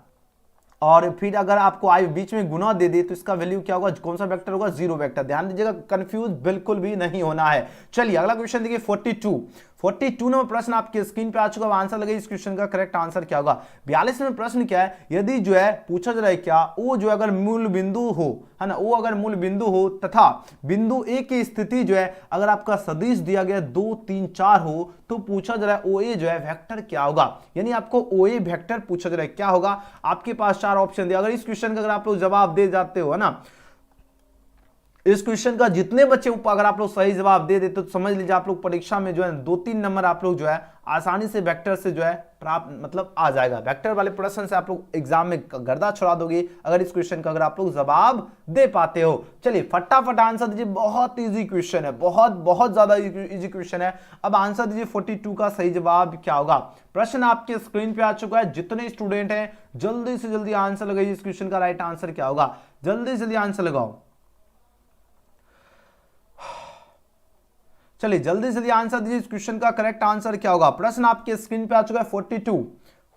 और फिर अगर आपको आई बीच में गुना दे दे तो इसका वैल्यू क्या होगा, कौन सा वेक्टर होगा 0 वेक्टर। ध्यान दीजिएगा कंफ्यूज बिल्कुल भी नहीं होना है। चलिए अगला क्वेश्चन देखिए। 42 नंबर प्रश्न आपके स्क्रीन पे आ चुका है, आंसर लगाइए इस क्वेश्चन का करेक्ट आंसर क्या होगा। 42 नंबर प्रश्न क्या है, यदि जो है पूछा जा रहा है क्या, वो जो अगर मूल बिंदु हो, है ना, वो अगर मूल बिंदु हो तथा बिंदु ए की स्थिति जो है अगर आपका सदिश दिया गया 2 3 4 हो, तो पूछा जा रहा है OA जो है वेक्टर क्या होगा, यानी आपको OA वेक्टर पूछा जा रहा है क्या होगा। आपके पास 4 ऑप्शन दिया, अगर इस क्वेश्चन का अगर आप लोग जवाब दे जाते हो, है ना, इस क्वेश्चन का जितने बच्चे अगर आप लोग सही जवाब दे देते तो समझ लीजिए आप लोग परीक्षा में जो है 2-3 नंबर आप लोग जो है आसानी से वेक्टर से जो है प्राप्त मतलब आ जाएगा। वेक्टर वाले प्रश्न से आप लोग एग्जाम में गर्दा छुड़ा दोगे अगर इस क्वेश्चन का अगर आप लोग जवाब दे पाते हो। चलिए फटाफट आंसर दीजिए, बहुत इजी क्वेश्चन है, बहुत बहुत ज्यादा इजी क्वेश्चन है। अब आंसर दीजिए 42 का सही जवाब क्या होगा। प्रश्न आपके स्क्रीन पे आ चुका है, जितने स्टूडेंट हैं जल्दी से जल्दी आंसर लगाइए, इस क्वेश्चन का राइट आंसर क्या होगा, जल्दी से जल्दी आंसर लगाओ। चलिए जल्दी से जल्दी आंसर दीजिए, इस क्वेश्चन का करेक्ट आंसर क्या होगा। प्रश्न आपके स्क्रीन पे आ चुका है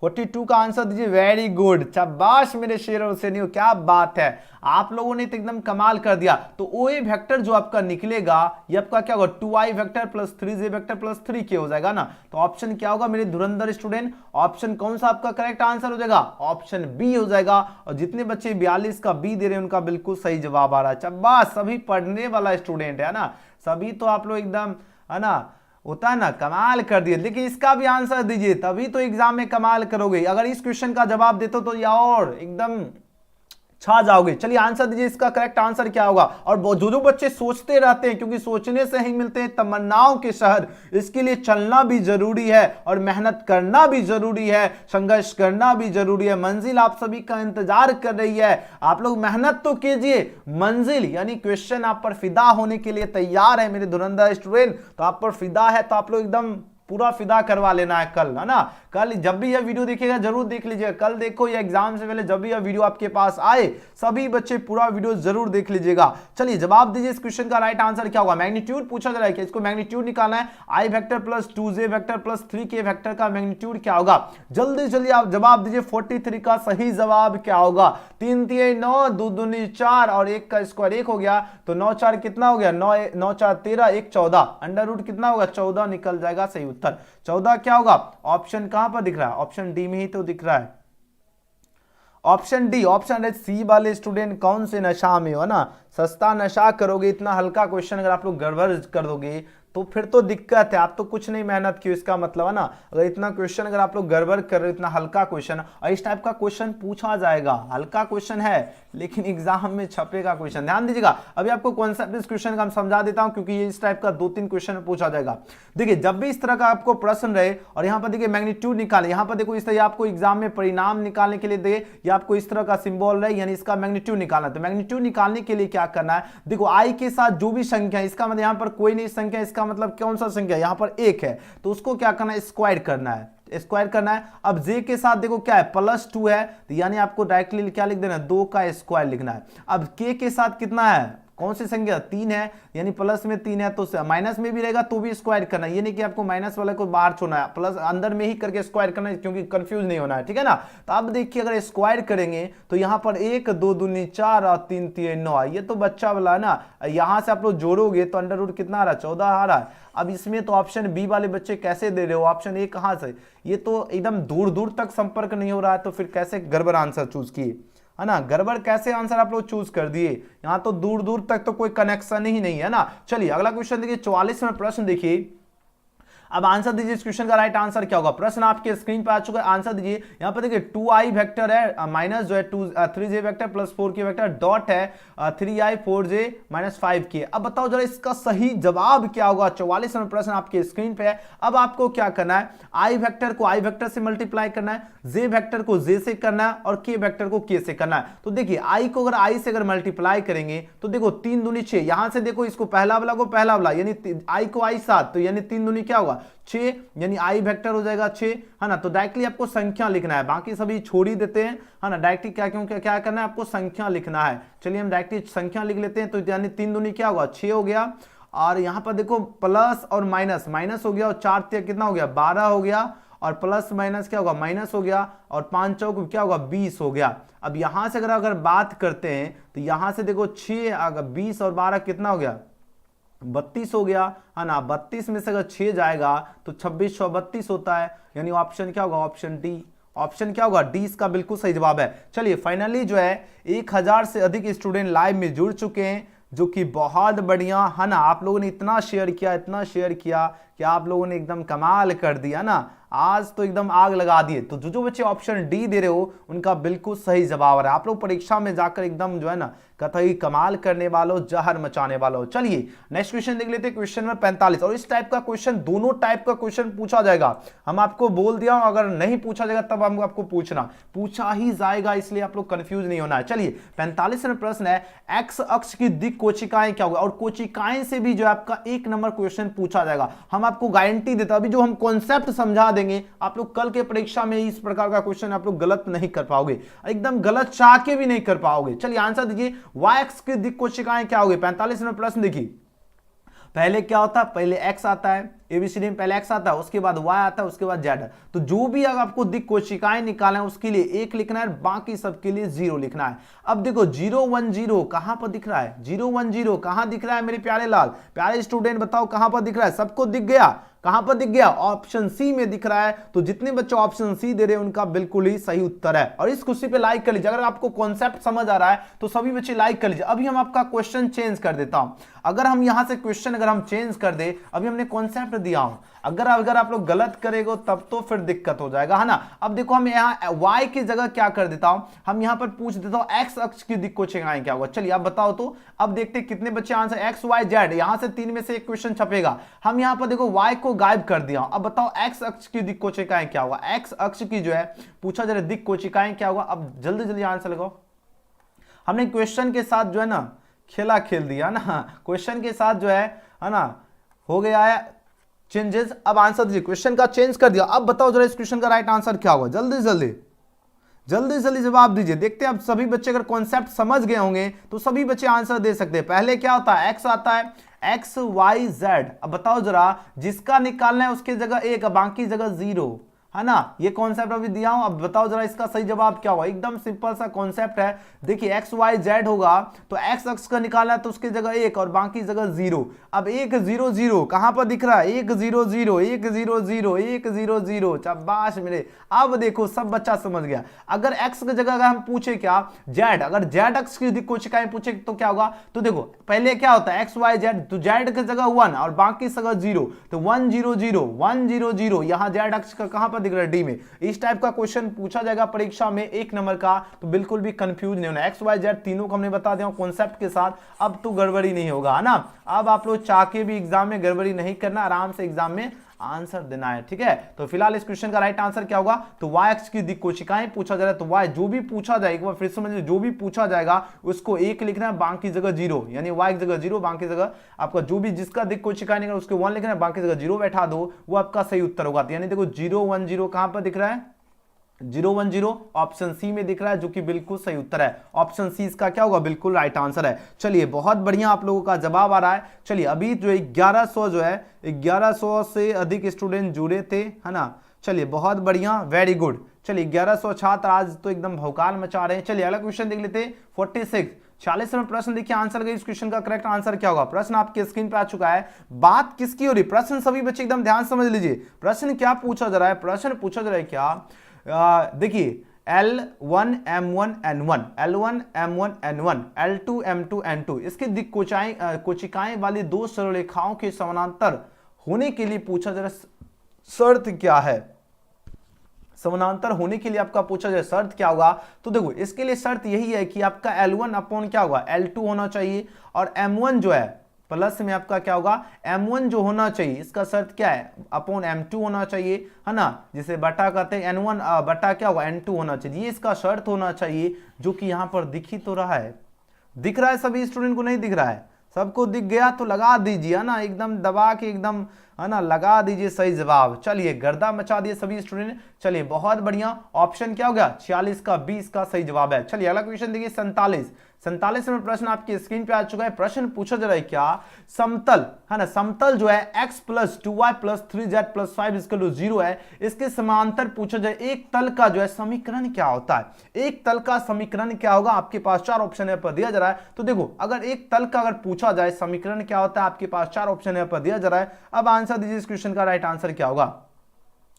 42 का आंसर दीजिए। वेरी गुड, शाबाश मेरे शेरों से नहीं हो, क्या बात है, आप लोगों ने तो एकदम कमाल कर दिया। तो OA वेक्टर जो आपका निकलेगा ये आपका क्या होगा, 2i vector plus 3j vector plus 3k हो जाएगा ना। तो ऑप्शन क्या होगा मेरे धुरंधर स्टूडेंट, ऑप्शन कौन सा आपका करेक्ट आंसर हो जाएगा, ऑप्शन बी हो जाएगा। और जितने बच्चे 42 का बी दे रहे हैं उनका बिल्कुल सही जवाब आ रहा है, शाबाश, सभी पढ़ने वाला स्टूडेंट है ना, सभी तो आप लोग एकदम, है ना, होता है ना, कमाल कर दिए। लेकिन इसका भी आंसर दीजिए तभी तो एग्जाम में कमाल करोगे, अगर इस क्वेश्चन का जवाब देते तो या और एकदम छा जाओगे। चलिए आंसर दीजिए, इसका करेक्ट आंसर क्या होगा। और जो बच्चे सोचते रहते हैं, क्योंकि सोचने से ही मिलते हैं तमन्नाओं के शहर, इसके लिए चलना भी जरूरी है और मेहनत करना भी जरूरी है, संघर्ष करना भी जरूरी है। मंजिल आप सभी का इंतजार कर रही है, आप लोग मेहनत तो कीजिए, मंजिल यानी क्वेश्चन आप पर फिदा होने के लिए तैयार है मेरे धुरंधर स्टूडेंट। तो आप पर फिदा है तो आप लोग एकदम पूरा फिदा करवा लेना है कल, है ना। कल जब भी यह वीडियो देखिएगा जरूर देख लीजिएगा, कल देखो या एग्जाम से पहले जब भी यह वीडियो आपके पास आए सभी बच्चे पूरा वीडियो जरूर देख लीजिएगा। चलिए जवाब दीजिए, इस क्वेश्चन का राइट आंसर क्या होगा। मैग्नीट्यूड पूछा जा रहा है कि इसको मैग्नीट्यूड निकालना है, i vector plus 2j vector plus 3k vector का मैग्नीट्यूड क्या होगा। जल्दी जल्दी आप जवाब दीजिए, 43 का सही जवाब क्या होगा। 3 3 9, 2 दूनी 4 और 1 का स्क्वायर 1 हो गया, तो 9 4 कितना हो गया, 9 4 13, 1 14, अंडर रूट कितना होगा 14 निकल जाएगा सही उत्तर। 14 क्या होगा, ऑप्शन कहां पर दिख रहा है, ऑप्शन डी में ही तो दिख रहा है, ऑप्शन डी। ऑप्शन सी वाले स्टूडेंट कौन से नशा में हो ना, सस्ता नशा करोगे, इतना हल्का क्वेश्चन अगर आप लोग गड़बड़ कर दोगे तो फिर तो दिक्कत है, आप तो कुछ नहीं मेहनत की, इसका मतलब है ना। अगर इतना क्वेश्चन अगर आप लोग गड़बड़ कर रहे हो, इतना हल्का क्वेश्चन, और इस टाइप का क्वेश्चन पूछा जाएगा, हल्का क्वेश्चन है लेकिन एग्जाम में छपेगा क्वेश्चन, ध्यान दीजिएगा। अभी आपको कॉन्सेप्ट इस क्वेश्चन का हम समझा देता हूं, क्योंकि ये इस टाइप का 2-3 क्वेश्चन पूछा जाएगा। देखिए जब भी इस तरह का आपको प्रश्न रहे और यहाँ पर देखिए मैग्नीट्यूड निकाले, यहाँ पर देखो इस तरह आपको एग्जाम में परिणाम निकालने के लिए दे, या आपको इस तरह का सिंबल रहे यानी इसका मैग्नीट्यूड निकालना। तो मैग्नीट्यूड निकालने के लिए क्या करना है, देखो आई के साथ जो भी संख्या है, इसका मतलब यहाँ पर कोई नहीं संख्या, इसका मतलब कौन सा संख्या, यहाँ पर 1 है, तो उसको क्या करना है, स्क्वायर करना है, स्क्वायर करना है। अब जे के साथ देखो क्या है, +2 है, तो यानी आपको डायरेक्टली क्या लिख देना है, 2 का स्क्वायर लिखना है। अब के साथ कितना है, कौन सी संख्या, 3 है, यानी प्लस में 3 है तो माइनस में भी रहेगा तो भी स्क्वायर करना है, ये नहीं कि आपको माइनस वाले को बाहर छोड़ना है, प्लस अंदर में ही करके स्क्वायर करना है, क्योंकि कंफ्यूज नहीं होना है, ठीक है ना। तो अब देखिए अगर स्क्वायर करेंगे तो यहाँ पर 1 2 दूनी 4 और 3 3 9, ये तो बच्चा वाला है ना, यहाँ से आप लोग जोड़ोगे तो अंडर रूट कितना आ रहा है, 14 आ रहा है। अब इसमें तो ऑप्शन बी वाले बच्चे कैसे दे रहे हो, ऑप्शन ए कहाँ से, ये तो एकदम दूर दूर तक संपर्क नहीं हो रहा है, तो फिर कैसे गड़बड़ आंसर चूज किए, है ना, गड़बड़ कैसे आंसर आप लोग चूज कर दिए, यहां तो दूर दूर तक तो कोई कनेक्शन ही नहीं है ना। चलिए अगला क्वेश्चन देखिए, 44वां प्रश्न देखिए। अब आंसर दीजिए, इस क्वेश्चन का राइट आंसर क्या होगा। प्रश्न आपके स्क्रीन पर आ चुका है, आंसर दीजिए। यहां पर देखिए 2i वेक्टर है, माइनस जो है 3j vector plus 4k vector, dot है 3i 4j माइनस 5k। अब बताओ जरा इसका सही जवाब क्या होगा। 44वां प्रश्न आपके स्क्रीन पे है। अब आपको क्या करना है, i वेक्टर को i वेक्टर से मल्टीप्लाई करना है, j वेक्टर को j से करना है और k वेक्टर को k से करना है। तो देखिए i को अगर i से अगर मल्टीप्लाई करेंगे तो देखो 3 दूनी 6, यहां से देखो इसको पहला वाला को पहला वाला, यानी i को i 7, तो यानी 3 दूनी क्या होगा 6, यानी i वेक्टर हो जाएगा 6, है ना। तो डायरेक्टली आपको संख्या लिखना है, बाकी सभी छोड़ ही देते हैं, है ना। डायरेक्टली क्या करना है, आपको संख्या लिखना है। चलिए हम डायरेक्टली संख्या लिख लेते हैं। तो यानी 3 दूनी क्या होगा 6 हो गया, और यहां पर देखो प्लस और माइनस, माइनस हो गया, और 4 कितना हो गया 12 हो गया, और प्लस माइनस क्या होगा माइनस हो गया, और 5 चौक क्या होगा 20 हो गया। अब यहां से अगर बात करते हैं तो यहां से देखो 6 20 और 12 कितना हो गया 32 हो गया, है ना। 32 में से अगर 6 जाएगा तो 2632 होता है, यानी ऑप्शन क्या होगा, ऑप्शन डी। ऑप्शन क्या होगा, डी इसका बिल्कुल सही जवाब है। चलिए फाइनली जो है 1000 से अधिक स्टूडेंट लाइव में जुड़ चुके हैं, जो कि बहुत बढ़िया, है ना। आप लोगों ने इतना शेयर किया, इतना शेयर किया कि आप लोगों ने एकदम कमाल कर दिया ना, आज तो एकदम आग लगा दिए। तो जो बच्चे ऑप्शन डी दे रहे हो उनका बिल्कुल सही जवाब है। आप लोग परीक्षा में जाकर एकदम जो है ना कतई कमाल करने वालों, जहर मचाने वालों। चलिए नेक्स्ट क्वेश्चन देख लेते हैं, क्वेश्चन नंबर 45। और इस टाइप का क्वेश्चन, दोनों टाइप का क्वेश्चन पूछा जाएगा। हम आपको बोल दिया, अगर नहीं पूछा जाएगा तब हम आपको पूछा ही जाएगा, इसलिए आप लोग कंफ्यूज नहीं होना है। चलिए 45 में प्रश्न है, एक्स अक्ष की दिक् कोशिकाएं क्या होगा। और कोशिकाएं से भी जो है आपका 1 नंबर क्वेश्चन पूछा जाएगा। हम आपको गारंटी देता, अभी जो हम कॉन्सेप्ट समझा देंगे, आप लोग कल के परीक्षा में इस प्रकार का क्वेश्चन आप लोग गलत नहीं कर पाओगे, एकदम गलत चाह के भी नहीं कर पाओगे। चलिए आंसर दीजिए, वाई एक्स की दिक् कोशिकाएं क्या होगी। 45 में प्रश्न देखिए, पहले क्या होता है, पहले x आता है, एबीसीडी में पहले x आता है, उसके बाद y आता है, उसके बाद z। तो जो भी अगर आपको दिक् कोशिकाएं निकालना है उसके लिए 1 लिखना है, बाकी सबके लिए 0 लिखना है। अब देखो 0 1 0 कहां पर दिख रहा है, 0 1 0 कहां दिख रहा है मेरे प्यारे लाल, प्यारे स्टूडेंट बताओ कहां पर दिख रहा है। सबको दिख गया, कहां पर दिख गया, ऑप्शन सी में दिख रहा है। तो जितने बच्चे ऑप्शन सी दे रहे हैं उनका बिल्कुल ही सही उत्तर है। और इस खुशी पे लाइक कर लीजिए, अगर आपको कॉन्सेप्ट समझ आ रहा है तो सभी बच्चे लाइक कर लीजिए। अभी हम आपका क्वेश्चन चेंज कर देता हूं, अगर हम यहां से क्वेश्चन अगर हम चेंज कर दे, अभी हमने कॉन्सेप्ट दिया हूं, अगर आप लोग गलत करेंगे तब तो फिर दिक्कत हो जाएगा, है ना। अब देखो हम यहाँ y की जगह क्या कर देता हूं, हम यहां पर पूछ देता हूं x अक्ष की दिक् कोशिकाएं क्या होगा। चलिए आप बताओ तो, अब देखते हैं कितने बच्चे आंसर x y z, यहां से 3 में से एक क्वेश्चन छपेगा। हम यहां पर देखो y को गायब कर दिया। अब बताओ x अक्ष की दिक् कोशिकाएं क्या होगा, x अक्ष की जो है पूछा जा रहा है दिक् कोशिकाएं क्या होगा। अब जल्दी जल्दी आंसर लगाओ। हमने क्वेश्चन के साथ जो है ना खेला खेल दिया ना, क्वेश्चन के साथ जो है ना हो गया है चेंजेस। अब आंसर दीजिए, क्वेश्चन का चेंज कर दिया। अब बताओ जरा इस क्वेश्चन का राइट आंसर क्या होगा, जल्दी जल्दी जवाब दीजिए। देखते हैं अब सभी बच्चे अगर कॉन्सेप्ट समझ गए होंगे तो सभी बच्चे आंसर दे सकते हैं। पहले क्या होता है, x आता है, x y z। अब बताओ जरा, जिसका निकालना है उसके जगह 1, बाकी जगह 0, है ना। ये कॉन्सेप्ट अभी दिया हूं। अब बताओ जरा इसका सही जवाब क्या होगा, एकदम सिंपल सा कॉन्सेप्ट है। देखिए x y z होगा तो x अक्ष का निकालना है तो उसकी जगह 1 और बाकी जगह 0। अब 1 0 0 कहां पर दिख रहा है, 1 0 0 1 0 0 1 0 0, शाबाश मेरे। अब देखो सब बच्चा समझ गया। अगर x की जगह अगर हम पूछे क्या z, अगर z अक्ष की दिक् कोशिकाएं पूछे तो क्या होगा। तो देखो पहले क्या होता है x y z, तो z की जगह 1 और बाकी जगह 0, तो 1 0 0 1 0 0, यहां z अक्ष का कहां पर दिख रहा है, डी में। इस टाइप का क्वेश्चन पूछा जाएगा परीक्षा में 1 नंबर का, तो बिल्कुल भी कंफ्यूज नहीं होना। एक्स वाई जेड तीनों को हमने बता दिया कॉन्सेप्ट के साथ, अब तो गड़बड़ी नहीं होगा, है ना। अब आप लोग चाह के भी एग्जाम में गड़बड़ी नहीं करना, आराम से एग्जाम में आंसर देना है, ठीक है। तो फिलहाल इस क्वेश्चन का राइट आंसर क्या होगा, तो y अक्ष की दिक् कोशिकाएं पूछा जा रहा है, तो y जो भी पूछा जाएगा, एक बार फिर समझिए, जो भी पूछा जाएगा उसको 1 लिखना है, बाकी जगह 0, यानी y की जगह 0, बाकी जगह आपका जो भी जिसका दिक् कोशिकाएं निकला उसके 1 लिखना है, बाकी जगह 0 बैठा दो, वो आपका सही उत्तर होगा। यानी देखो 0 1 0 कहां पर दिख रहा है, 0 1 0 ऑप्शन सी में दिख रहा है, जो कि बिल्कुल सही उत्तर है। ऑप्शन सी इसका क्या होगा, बिल्कुल राइट आंसर है। चलिए बहुत बढ़िया आप लोगों का जवाब आ रहा है। चलिए अभी जो 1100 जो है 1100 से अधिक स्टूडेंट जुड़े थे, है ना। चलिए बहुत बढ़िया, वेरी गुड। चलिए 1100 छात्र आज तो एकदम भौकाल मचा रहे हैं। चलिए अगला क्वेश्चन देख लेते हैं 46 46 में प्रश्न देखिए, आंसर लगे, इस क्वेश्चन का करेक्ट आंसर क्या होगा। प्रश्न आपके स्क्रीन पे आ चुका है। बात किसकी हो रही, प्रश्न सभी बच्चे एकदम ध्यान समझ लीजिए। प्रश्न क्या पूछा जा रहा है, प्रश्न पूछा जा रहा है क्या, देखिए L1 M1 N1, L1 M1 N1, L2 M2 N2, इसके दिक् कोशिकाएं वाली दो सरलरेखाओं के समानांतर होने के लिए पूछा जा रहा है, शर्त क्या है। समानांतर होने के लिए आपका पूछा जाए शर्त क्या होगा, तो देखो इसके लिए शर्त यही है कि आपका L1 अपॉन क्या होगा, L2 होना चाहिए, और M1 जो है प्लस में आपका क्या होगा, M1 जो होना चाहिए, इसका शर्त क्या है, अपॉन M2 होना चाहिए, है ना। जिसे बटा कहते हैं, N1 बटा क्या होगा, N2 होना चाहिए। ये इसका शर्त होना चाहिए, जो कि यहां पर दिख ही तो रहा है। दिख रहा है सभी स्टूडेंट को, नहीं दिख रहा है, सबको दिख गया तो लगा दीजिए, है ना, एकदम दबा के एकदम है ना, लगा दीजिए सही जवाब। चलिए गर्दा मचा दिए सभी स्टूडेंट। चलिए बहुत बढ़िया, ऑप्शन क्या हो गया 46 का 20 का सही जवाब है। चलिए अगला क्वेश्चन देखिए 47 नंबर प्रश्न आपकी स्क्रीन पे आ चुका है। प्रश्न पूछा जा रहा है क्या, समतल है ना, समतल जो है x plus 2y plus 3z plus 5 equal to 0 है, इसके समांतर पूछा जाए एक तल का जो है समीकरण क्या होता है। एक तल का समीकरण क्या होगा, आपके पास 4 ऑप्शन यहाँ पर दिया जा रहा है। तो देखो अगर एक तल का अगर पूछा जाए समीकरण क्या होता है, आपके पास 4 ऑप्शन यहाँ पर दिया जा रहा है। अब आंसर दीजिए इस क्वेश्चन का राइट आंसर क्या होगा,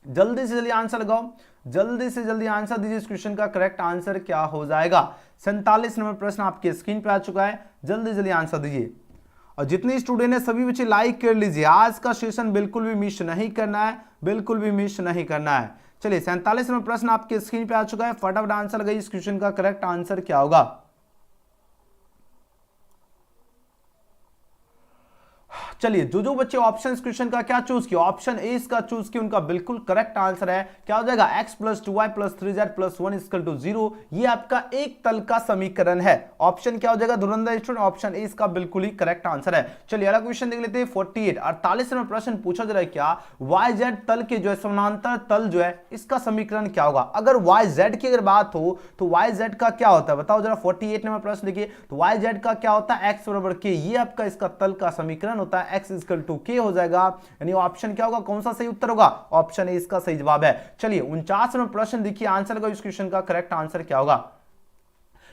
जल्दी से जल्दी आंसर लगाओ, जल्दी से जल्दी आंसर दीजिए इस क्वेश्चन का करेक्ट आंसर क्या हो जाएगा। 47 नंबर प्रश्न आपके स्क्रीन पे आ चुका है, जल्दी जल्दी आंसर दीजिए। और जितने स्टूडेंट है सभी बच्चे लाइक कर लीजिए, आज का सेशन बिल्कुल भी मिस नहीं करना है, बिल्कुल भी मिस नहीं करना है। चलिए 47 नंबर प्रश्न आपके स्क्रीन पे आ चुका है, फटाफट आंसर लगाइए इस क्वेश्चन का करेक्ट आंसर क्या होगा। चलिए जो बच्चे ऑप्शन क्वेश्चन का क्या चूज किया, ऑप्शन ए इसका चूज किया, उनका बिल्कुल करेक्ट आंसर है। क्या हो जाएगा, x plus 2y plus 3z plus 1 equal to 0, ये आपका एक तल का समीकरण है। ऑप्शन क्या हो जाएगा धुरंधर स्टूडेंट, ऑप्शन ए इसका बिल्कुल ही करेक्ट आंसर है। चलिए अगला क्वेश्चन देख लेते हैं 48 नंबर प्रश्न पूछा जा रहा है क्या, YZ तल के जो है समानांतर तल जो है इसका समीकरण क्या होगा। अगर YZ की अगर बात हो तो YZ का क्या होता है बताओ जरा। 48 नंबर प्रश्न देखिए, तो YZ का क्या होता है, x बराबर k, ये आपका इसका तल का समीकरण होता है, x इक्वल टू k हो जाएगा। यानी ऑप्शन क्या होगा, कौन सा सही उत्तर होगा, ऑप्शन ए इसका सही जवाब है। चलिए 49 नंबर प्रश्न देखिए, आंसर का इस क्वेश्चन का करेक्ट आंसर क्या होगा।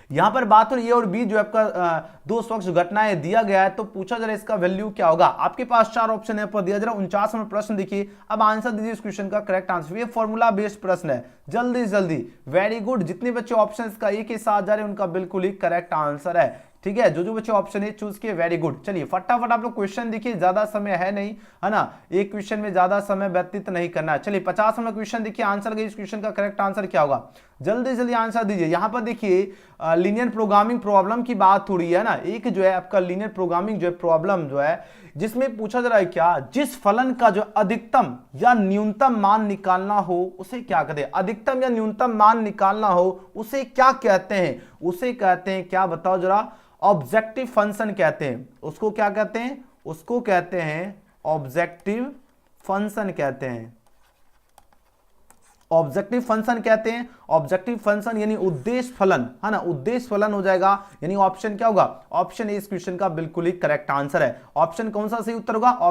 यहां पर बात हो रही है और बी जो आपका दो स्वच्छ घटनाएं दिया गया है, तो पूछा जा रहा है इसका वैल्यू क्या होगा। आपके पास 4 ऑप्शन है पर दिया जा रहा है। 49 नंबर प्रश्न देखिए, अब आंसर दीजिए इस क्वेश्चन का करेक्ट आंसर। ये फॉर्मूला बेस्ड प्रश्न है, जल्दी जल्दी, वेरी गुड। जितने बच्चे ऑप्शन का एक ही साथ जा रहे हैं उनका बिल्कुल ही करेक्ट आंसर है। ठीक है, जो बच्चे ऑप्शन ए चूज किए वेरी गुड। चलिए फटाफट आप लोग क्वेश्चन देखिए, ज्यादा समय है नहीं, है ना, एक क्वेश्चन में ज्यादा समय व्यतीत नहीं करना है। चलिए 50 नंबर क्वेश्चन देखिए, आंसर इस क्वेश्चन का करेक्ट आंसर क्या होगा, जल्दी जल्दी आंसर दीजिए। यहां पर देखिए लीनियर प्रोग्रामिंग प्रॉब्लम की बात हो रही है ना, एक जो है आपका लीनियर प्रोग्रामिंग जो है प्रॉब्लम जो है, जिसमें पूछा जा रहा है क्या, जिस फलन का जो अधिकतम या न्यूनतम मान निकालना हो उसे क्या कहते हैं। अधिकतम या न्यूनतम मान निकालना हो उसे क्या कहते हैं, उसे कहते हैं क्या बताओ जरा, ऑब्जेक्टिव फंक्शन कहते हैं। उसको क्या कहते हैं, उसको कहते हैं ऑब्जेक्टिव फंक्शन कहते हैं, ऑब्जेक्टिव फंक्शन कहते हैं। ऑब्जेक्टिव फंक्शन यानी उद्देश्य फलन, है ना, उद्देश्य फलन हो जाएगा। यानी ऑप्शन क्या होगा, ऑप्शन ए इस क्वेश्चन का बिल्कुल ही करेक्ट आंसर है। ऑप्शन कौन सा सही उत्तर होगा,